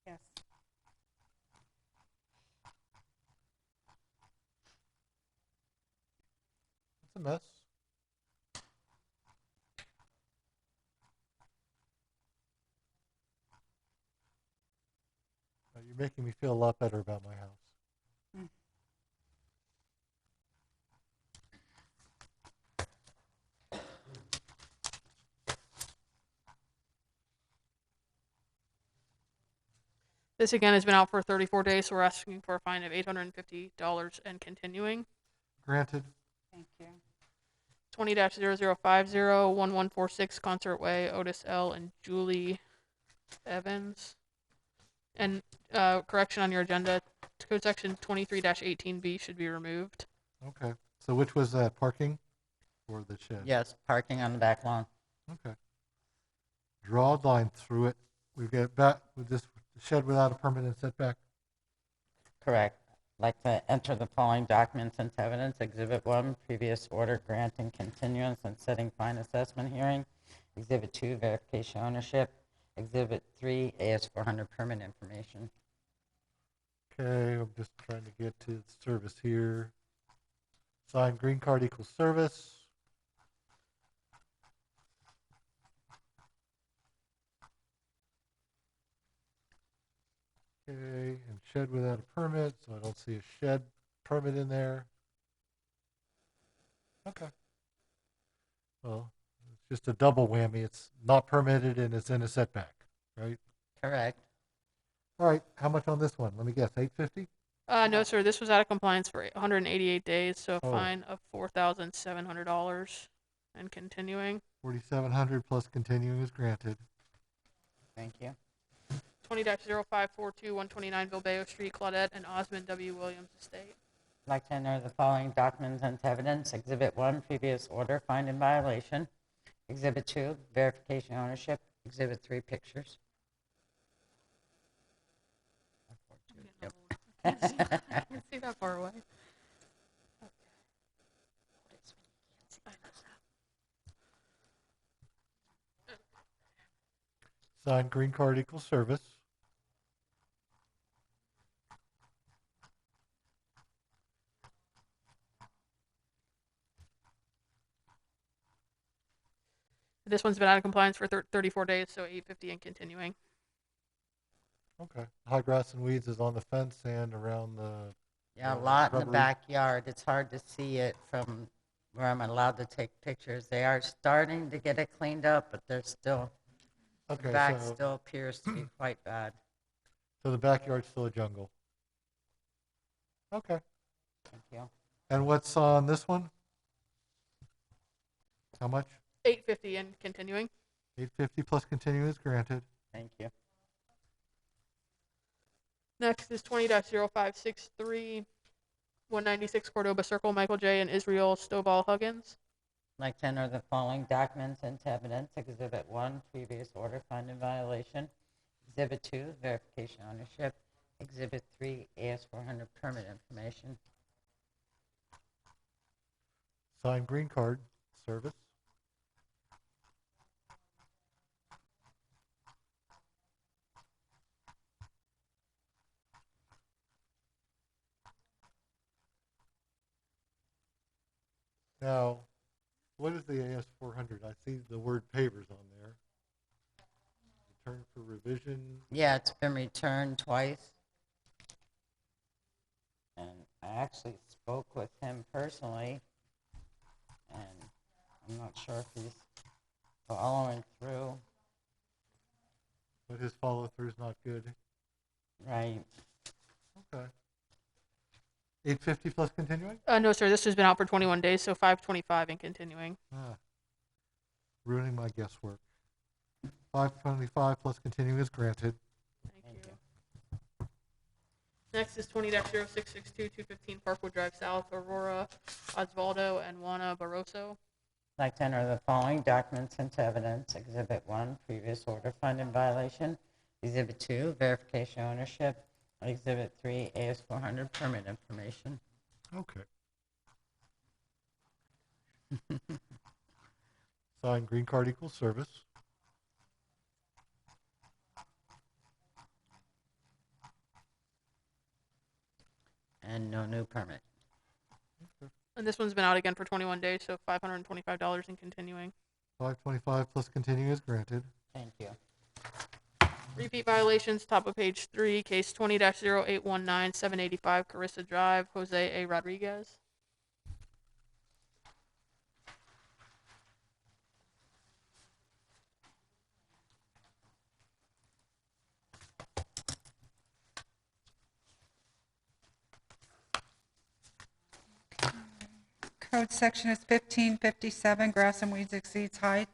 Yes. It's a mess. You're making me feel a lot better about my house. Mm. This again has been out for 34 days, so we're asking for a fine of $850 and continuing. Granted. Thank you. 20-0050, 1146 Concert Way, Otis L. and Julie Evans. And correction on your agenda, code section 23-18B should be removed. Okay. So which was that, parking or the shed? Yes, parking on the back lawn. Okay. Draw a line through it. We get back with this shed without a permanent setback. Correct. Like to enter the following documents into evidence. Exhibit 1, previous order granting continuance and setting fine assessment hearing. Exhibit 2, verification ownership. Exhibit 3, AS400 permit information. Okay, I'm just trying to get to the service here. Signed green card equals service. Okay, and shed without a permit, so I don't see a shed permit in there. Okay. Well, it's just a double whammy. It's not permitted and it's in a setback, right? Correct. All right, how much on this one? Let me guess, $850? No, sir, this was out of compliance for 188 days, so a Oh. fine of $4,700 and continuing. 4,700 plus continuing is granted. Thank you. 20-0542, 129 Bilbao Street, Claudette and Osmond W. Williams Estate. I'd like to enter the following documents into evidence. Exhibit 1, previous order finding violation. Exhibit 2, verification ownership. Exhibit 3, pictures. Yep. I can't see that far away. Signed green card equals service. This one's been out of compliance for 34 days, so $850 and continuing. Okay. High grass and weeds is on the fence and around the. Yeah, a lot in the rubbery- backyard. It's hard to see it from where I'm allowed to take pictures. They are starting to get it cleaned up, but they're still, the Okay, back so, still appears to be quite bad. so the backyard's still a jungle. Okay. Thank you. And what's on this one? How much? $850 and continuing. 850 plus continuing is granted. Thank you. Next is 20-0563, 196 Cordoba Circle, Michael J. and Israel Stovall Huggins. I'd like to enter the following documents into evidence. Exhibit 1, previous order finding violation. Exhibit 2, verification ownership. Exhibit 3, AS400 permit information. Signed green card service. Now, what is the AS400? I see the word pavers on there. Return for revision. Yeah, it's been returned twice. And I actually spoke with him personally, and I'm not sure if he's following through. But his follow through is not good. Right. Okay. 850 plus continuing? No, sir, this has been out for 21 days, so $525 and continuing. Ah, ruining my guesswork. 525 plus continuing is granted. Thank you. Next is 20-0662, 215 Parkwood Drive South, Aurora Osvaldo and Juana Barroso. I'd like to enter the following documents into evidence. Exhibit 1, previous order finding violation. Exhibit 2, verification of ownership. Exhibit 3, AS400 permit information. Okay. Signed, green card equals service. And no new permit. And this one's been out again for 21 days, so $525 in continuing. 525 plus continuing is granted. Thank you. Repeat violations, top of page 3, case 20-0819, 785 Carissa Drive, Jose A. Rodriguez. Code section is 1557, grass and weeds exceeds height.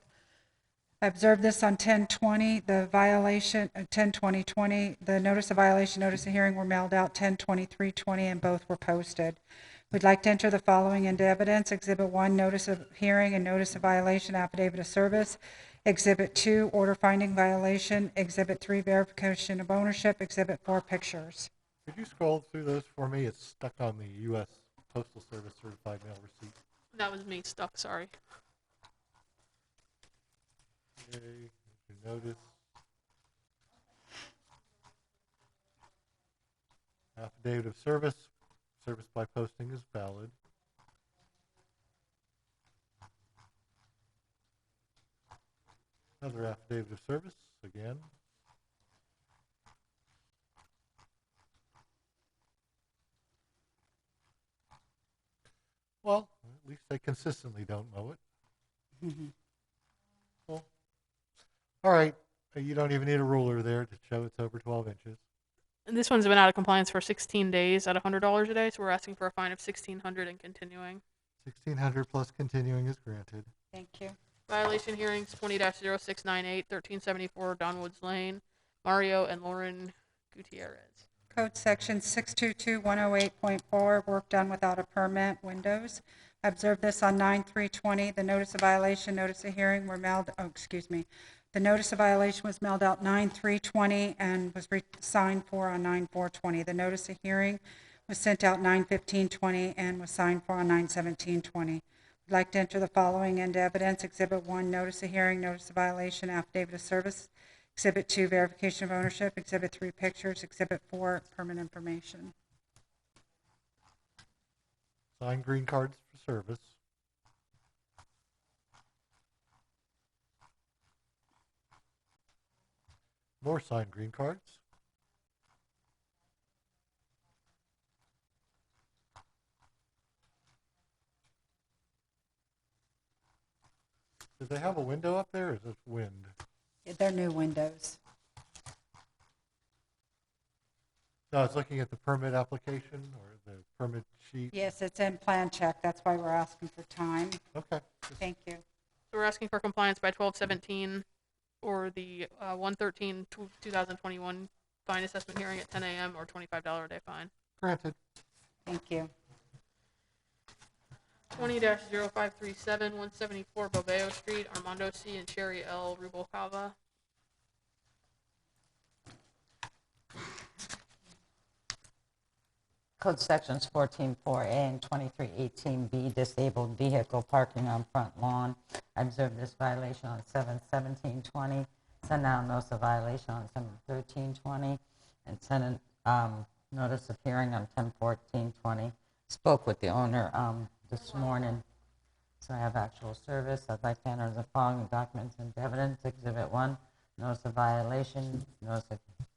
I observed this on 10/20, the violation, 10/20/20, the notice of violation, notice of hearing were mailed out 10/23/20, and both were posted. We'd like to enter the following into evidence. Exhibit 1, notice of hearing and notice of violation, affidavit of service. Exhibit 2, order finding violation. Exhibit 3, verification of ownership. Exhibit 4, pictures. Could you scroll through those for me? It's stuck on the U.S. Postal Service certified mail receipt. That was me stuck, sorry. Okay, your notice. Affidavit of service. Service by posting is valid. Another affidavit of service, again. Well, at least they consistently don't mow it. Cool. All right, you don't even need a ruler there to show it's over 12 inches. And this one's been out of compliance for 16 days at $100 a day, so we're asking for a fine of $1,600 and continuing. 1,600 plus continuing is granted. Thank you. Violation hearings 20-0698, 1374 Donwoods Lane, Mario and Lauren Gutierrez. Code section 622-108.4, work done without a permit, windows. I observed this on 9/3/20. The notice of violation, notice of hearing were mailed, The notice of violation was mailed out 9/3/20 and was signed for on 9/4/20. The notice of hearing was sent out 9/15/20 and was signed for on 9/17/20. I'd like to enter the following into evidence. Exhibit 1, notice of hearing, notice of violation, affidavit of service. Exhibit 2, verification of ownership. Exhibit 3, pictures. Exhibit 4, permit information. Signed green cards for service. More signed green cards. Do they have a window up there, or is this wind? They're new windows. No, I was looking at the permit application or the permit sheet. Yes, it's in plan check. That's why we're asking for time. Okay. Thank you. So we're asking for compliance by 12/17 or the 1/13/2021 fine assessment hearing at 10 a.m. or $25 a day fine. Granted. Thank you. 20-0537, 174 Bobeo Street, Armando C. and Sherry L. Rubalcava. Code sections 14.4A and 2318B, disabled vehicle parking on front lawn. I observed this violation on 7/17/20, sent out a notice of violation on 7/13/20, and sent a notice of hearing on 10/14/20. Spoke with the owner this morning, so I have actual service. I'd like to enter the following documents into evidence. Exhibit 1, notice of violation.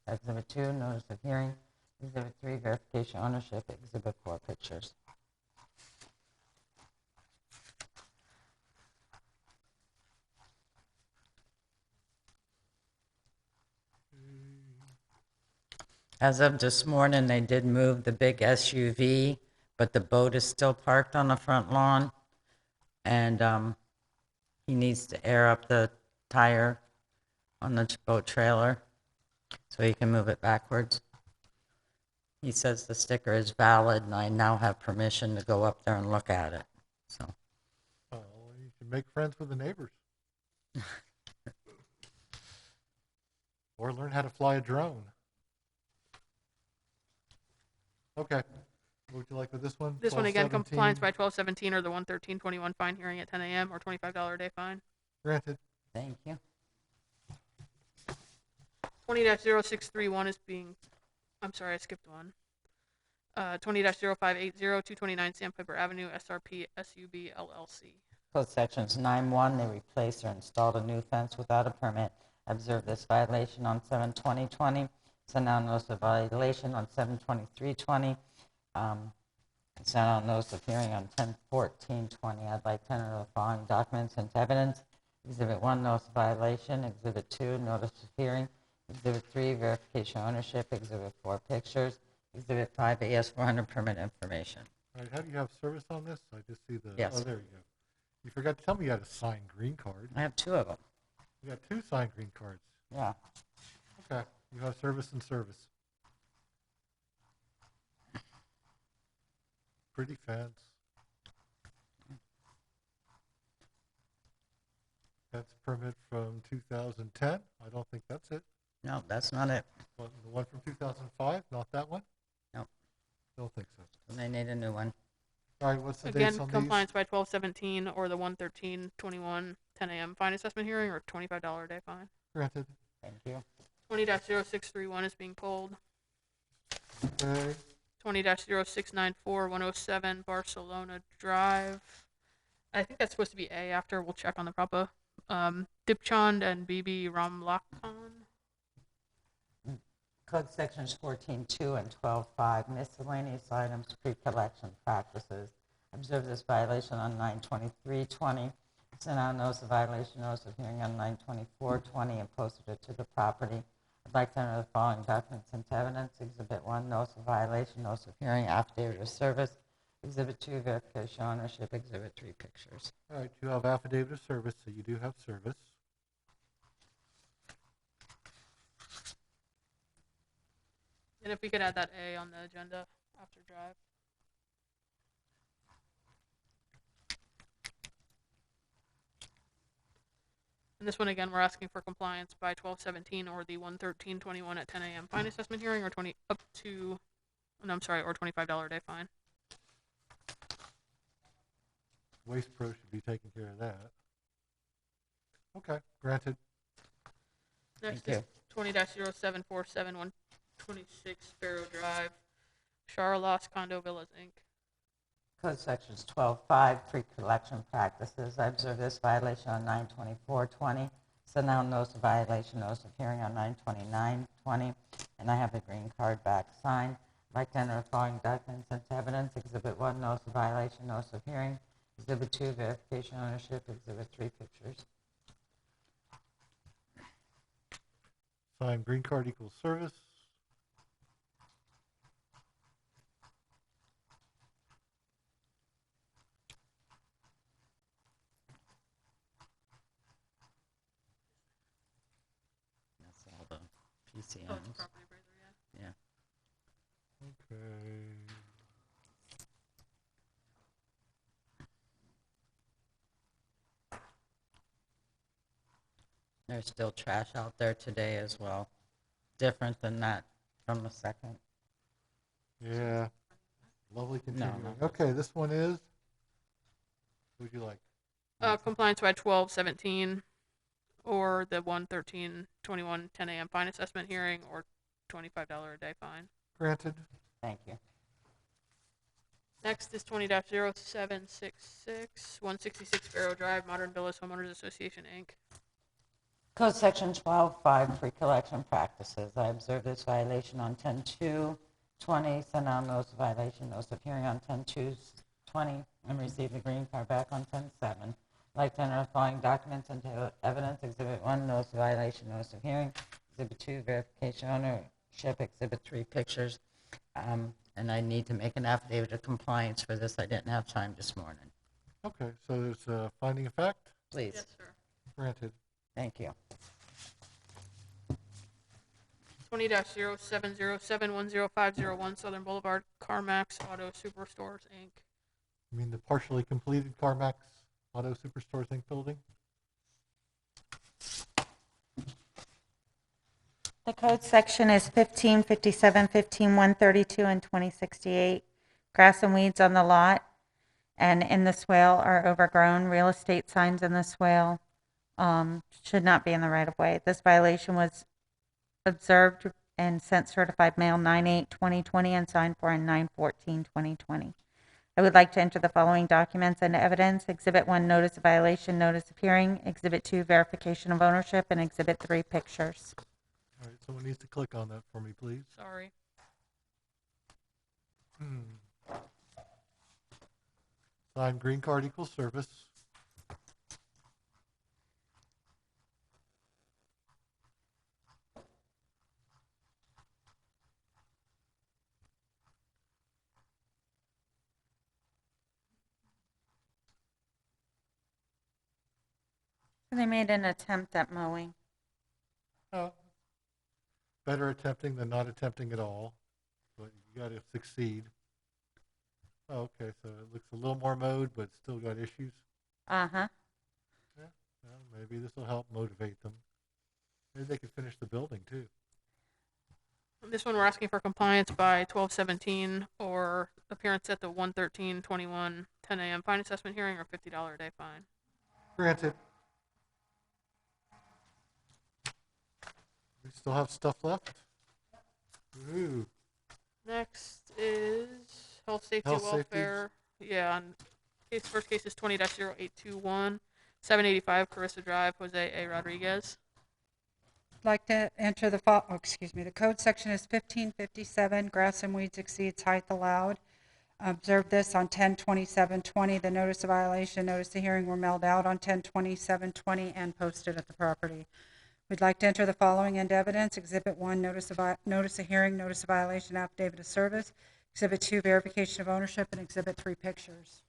Exhibit 2, notice of hearing. Exhibit 3, verification ownership. Exhibit 4, pictures. As of this morning, they did move the big SUV, but the boat is still parked on the front lawn. And he needs to air up the tire on the boat trailer so he can move it backwards. He says the sticker is valid, and I now have permission to go up there and look at it. So, Oh, you can make friends with the neighbors. Or learn how to fly a drone. Okay. What would you like with this one? This one again, 1217? compliance by 1217 or the 11321 fine hearing at 10 a.m. or $25 a day fine. Granted. thank you. 20-0631 is being, I'm sorry, I skipped one. 20-0580, 229 Sandpiper Avenue, SRP SUB LLC. Code sections 9-1, they replaced or installed a new fence without a permit. Observe this violation on 7/20/20. Send out notice of violation on 7/23/20. Send out notice of hearing on 10/14/20. I'd like to enter the following documents into evidence. Exhibit 1, notice of violation. Exhibit 2, notice of hearing. Exhibit 3, verification of ownership. Exhibit 4, pictures. Exhibit 5, AS400 permit information. All right, how do you have service on this? I just see the, Yes. oh, there you go. You forgot to tell me you had a signed green card. I have 2 of them. You got 2 signed green cards. Yeah. Okay, you have service and service. Pretty fence. That's permit from 2010. I don't think that's it. No, that's not it. What, the one from 2005, not that one? No. Don't think so. They need a new one. All right, what's the Again, dates on these? compliance by 1217 or the 11321 10 a.m. fine assessment hearing or $25 a day fine. Granted. Thank you. 20-0631 is being pulled. Okay. 20-0694 107 Barcelona Drive. I think that's supposed to be A after. We'll check on the proper. Dipchand and BB Ramlakhan. Code sections 14.2 and 12.5, miscellaneous items, pre-collection practices. Observe this violation on 9/23/20. Sent out notice of violation, notice of hearing on 9/24/20, and posted it to the property. I'd like to enter the following documents into evidence. Exhibit 1, notice of violation, notice of hearing, affidavit of service. Exhibit 2, verification of ownership. Exhibit 3, pictures. All right, you have affidavit of service, so you do have service. And if we could add that A on the agenda after drive. And this one again, we're asking for compliance by 1217 or the 11321 at 10 a.m. fine assessment hearing or or $25 a day fine. Waste Pro should be taking care of that. Okay, granted. Next Thank is 20-0747 126 Sparrow Drive, Charlos Condo Villas, Inc. Code sections 12.5, pre-collection practices. I observe this violation on 9/24/20. Sent out notice of violation, notice of hearing on 9/29/20, and I have the green card back signed. I'd like to enter the following documents into evidence. Exhibit 1, notice of violation, notice of hearing. Exhibit 2, verification of ownership. Exhibit 3, pictures. Signed green card equals service. That's all the PCMs. Oh, it's a property appraiser, yeah. Yeah. Okay. There's still trash out there today as well. Different than that from the second. Yeah. Lovely continuing. not Okay, this one is, what would you like? Compliance by 1217 or the 11321 10 a.m. fine assessment hearing or $25 a day fine. Granted. Thank you. Next is 20-0766 166 Sparrow Drive, Modern Villas Homeowners Association, Inc. Code section 12.5, pre-collection practices. I observed this violation on 10/2/20, sent out notice of violation, notice of hearing on 10/2/20, and received the green card back on 10/7. I'd like to enter the following documents into evidence. Exhibit 1, notice of violation, notice of hearing. Exhibit 2, verification of ownership. Exhibit 3, pictures. And I need to make an affidavit of compliance for this. I didn't have time this morning. Okay, so there's a finding of fact? Please. Yes, sir. Granted. Thank you. 20-0707105001 Southern Boulevard, CarMax Auto Superstores, Inc. You mean the partially completed CarMax Auto Superstores Inc. building? The code section is 1557, 15132, and 2068. Grass and weeds on the lot and in the swale are overgrown. Real estate signs in the swale should not be in the right of way. This violation was observed and sent certified mail 9/8/2020 and signed for in 9/14/2020. I would like to enter the following documents into evidence. Exhibit 1, notice of violation, notice of hearing. Exhibit 2, verification of ownership. And Exhibit 3, pictures. All right, someone needs to click on that for me, please. Sorry. Signed, green card equals service. They made an attempt at mowing. Oh, better attempting than not attempting at all, but you got to succeed. Oh, okay, so it looks a little more mowed, but still got issues. Uh-huh. Yeah, well, maybe this will help motivate them. Maybe they could finish the building too. This one we're asking for compliance by 12/17 or appearance at the 1/13/21 10 a.m. fine assessment hearing or $50 a day fine. Granted. We still have stuff left. Ooh. Next is health, safety, Health, safety. welfare. Yeah, first case is 20-0821, 785 Carissa Drive, Jose A. Rodriguez. I'd like to enter the the code section is 1557, grass and weeds exceeds height allowed. Observe this on 10/27/20. The notice of violation, notice of hearing were mailed out on 10/27/20 and posted at the property. We'd like to enter the following into evidence. Exhibit 1, notice of hearing, notice of violation, affidavit of service. Exhibit 2, verification of ownership, and Exhibit 3, pictures.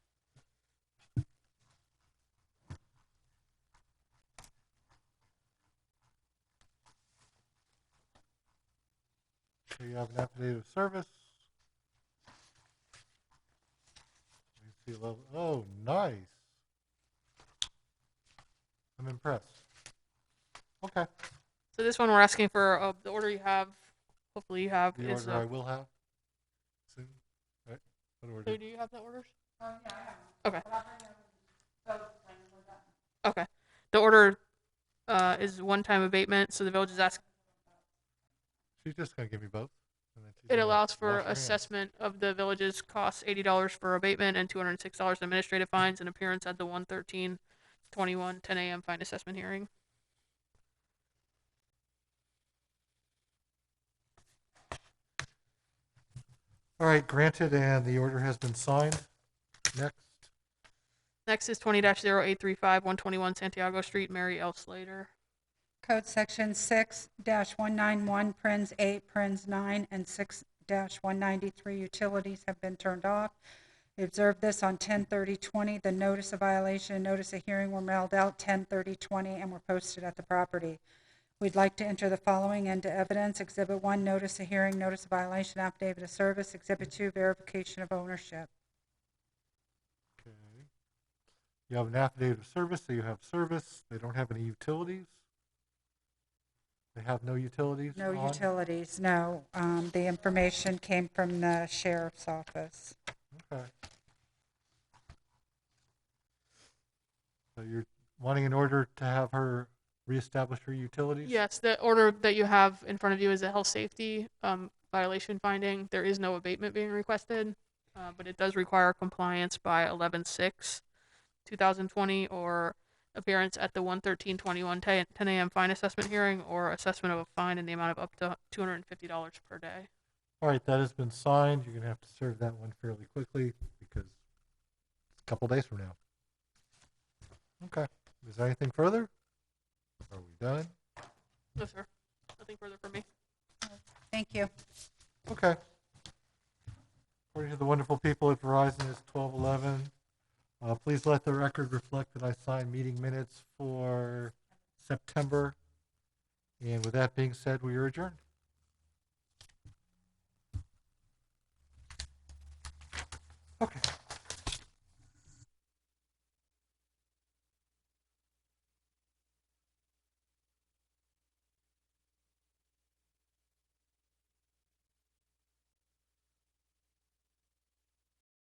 So you have an affidavit of service. Let me see a level. Oh, nice. I'm impressed. Okay. So this one we're asking for the order you have, hopefully you have, The is order I will have soon. Right? What order? So do you have the orders? Okay. Okay. The order is one-time abatement, so the village is asking. She's just going to give me both. And then she's It gonna allows for wash her hands. assessment of the village's costs, $80 for abatement and $206 in administrative fines, and appearance at the 1/13/21 10 a.m. fine assessment hearing. All right, granted, and the order has been signed. Next. Next is 20-0835, 121 Santiago Street, Mary L. Slater. Code section 6-191, Prince 8, Prince 9, and 6-193 utilities have been turned off. We observed this on 10/30/20. The notice of violation and notice of hearing were mailed out 10/30/20 and were posted at the property. We'd like to enter the following into evidence. Exhibit 1, notice of hearing, notice of violation, affidavit of service. Exhibit 2, verification of ownership. Okay. You have an affidavit of service, so you have service. They don't have any utilities. They have no utilities? No on? utilities, no. The information came from the sheriff's office. Okay. So you're wanting an order to have her reestablish her utilities? Yes, the order that you have in front of you is a health safety violation finding. There is no abatement being requested, but it does require compliance by 11/6/2020 or appearance at the 1/13/21 10 a.m. fine assessment hearing or assessment of a fine in the amount of up to $250 per day. All right, that has been signed. You're going to have to serve that one fairly quickly because it's a couple days from now. Okay. Is there anything further? Are we done? No, sir. Nothing further from me. Thank you. Okay. According to the wonderful people at Verizon, it's 12:11. Please let the record reflect that I signed meeting minutes for September. And with that being said, we are adjourned. Okay.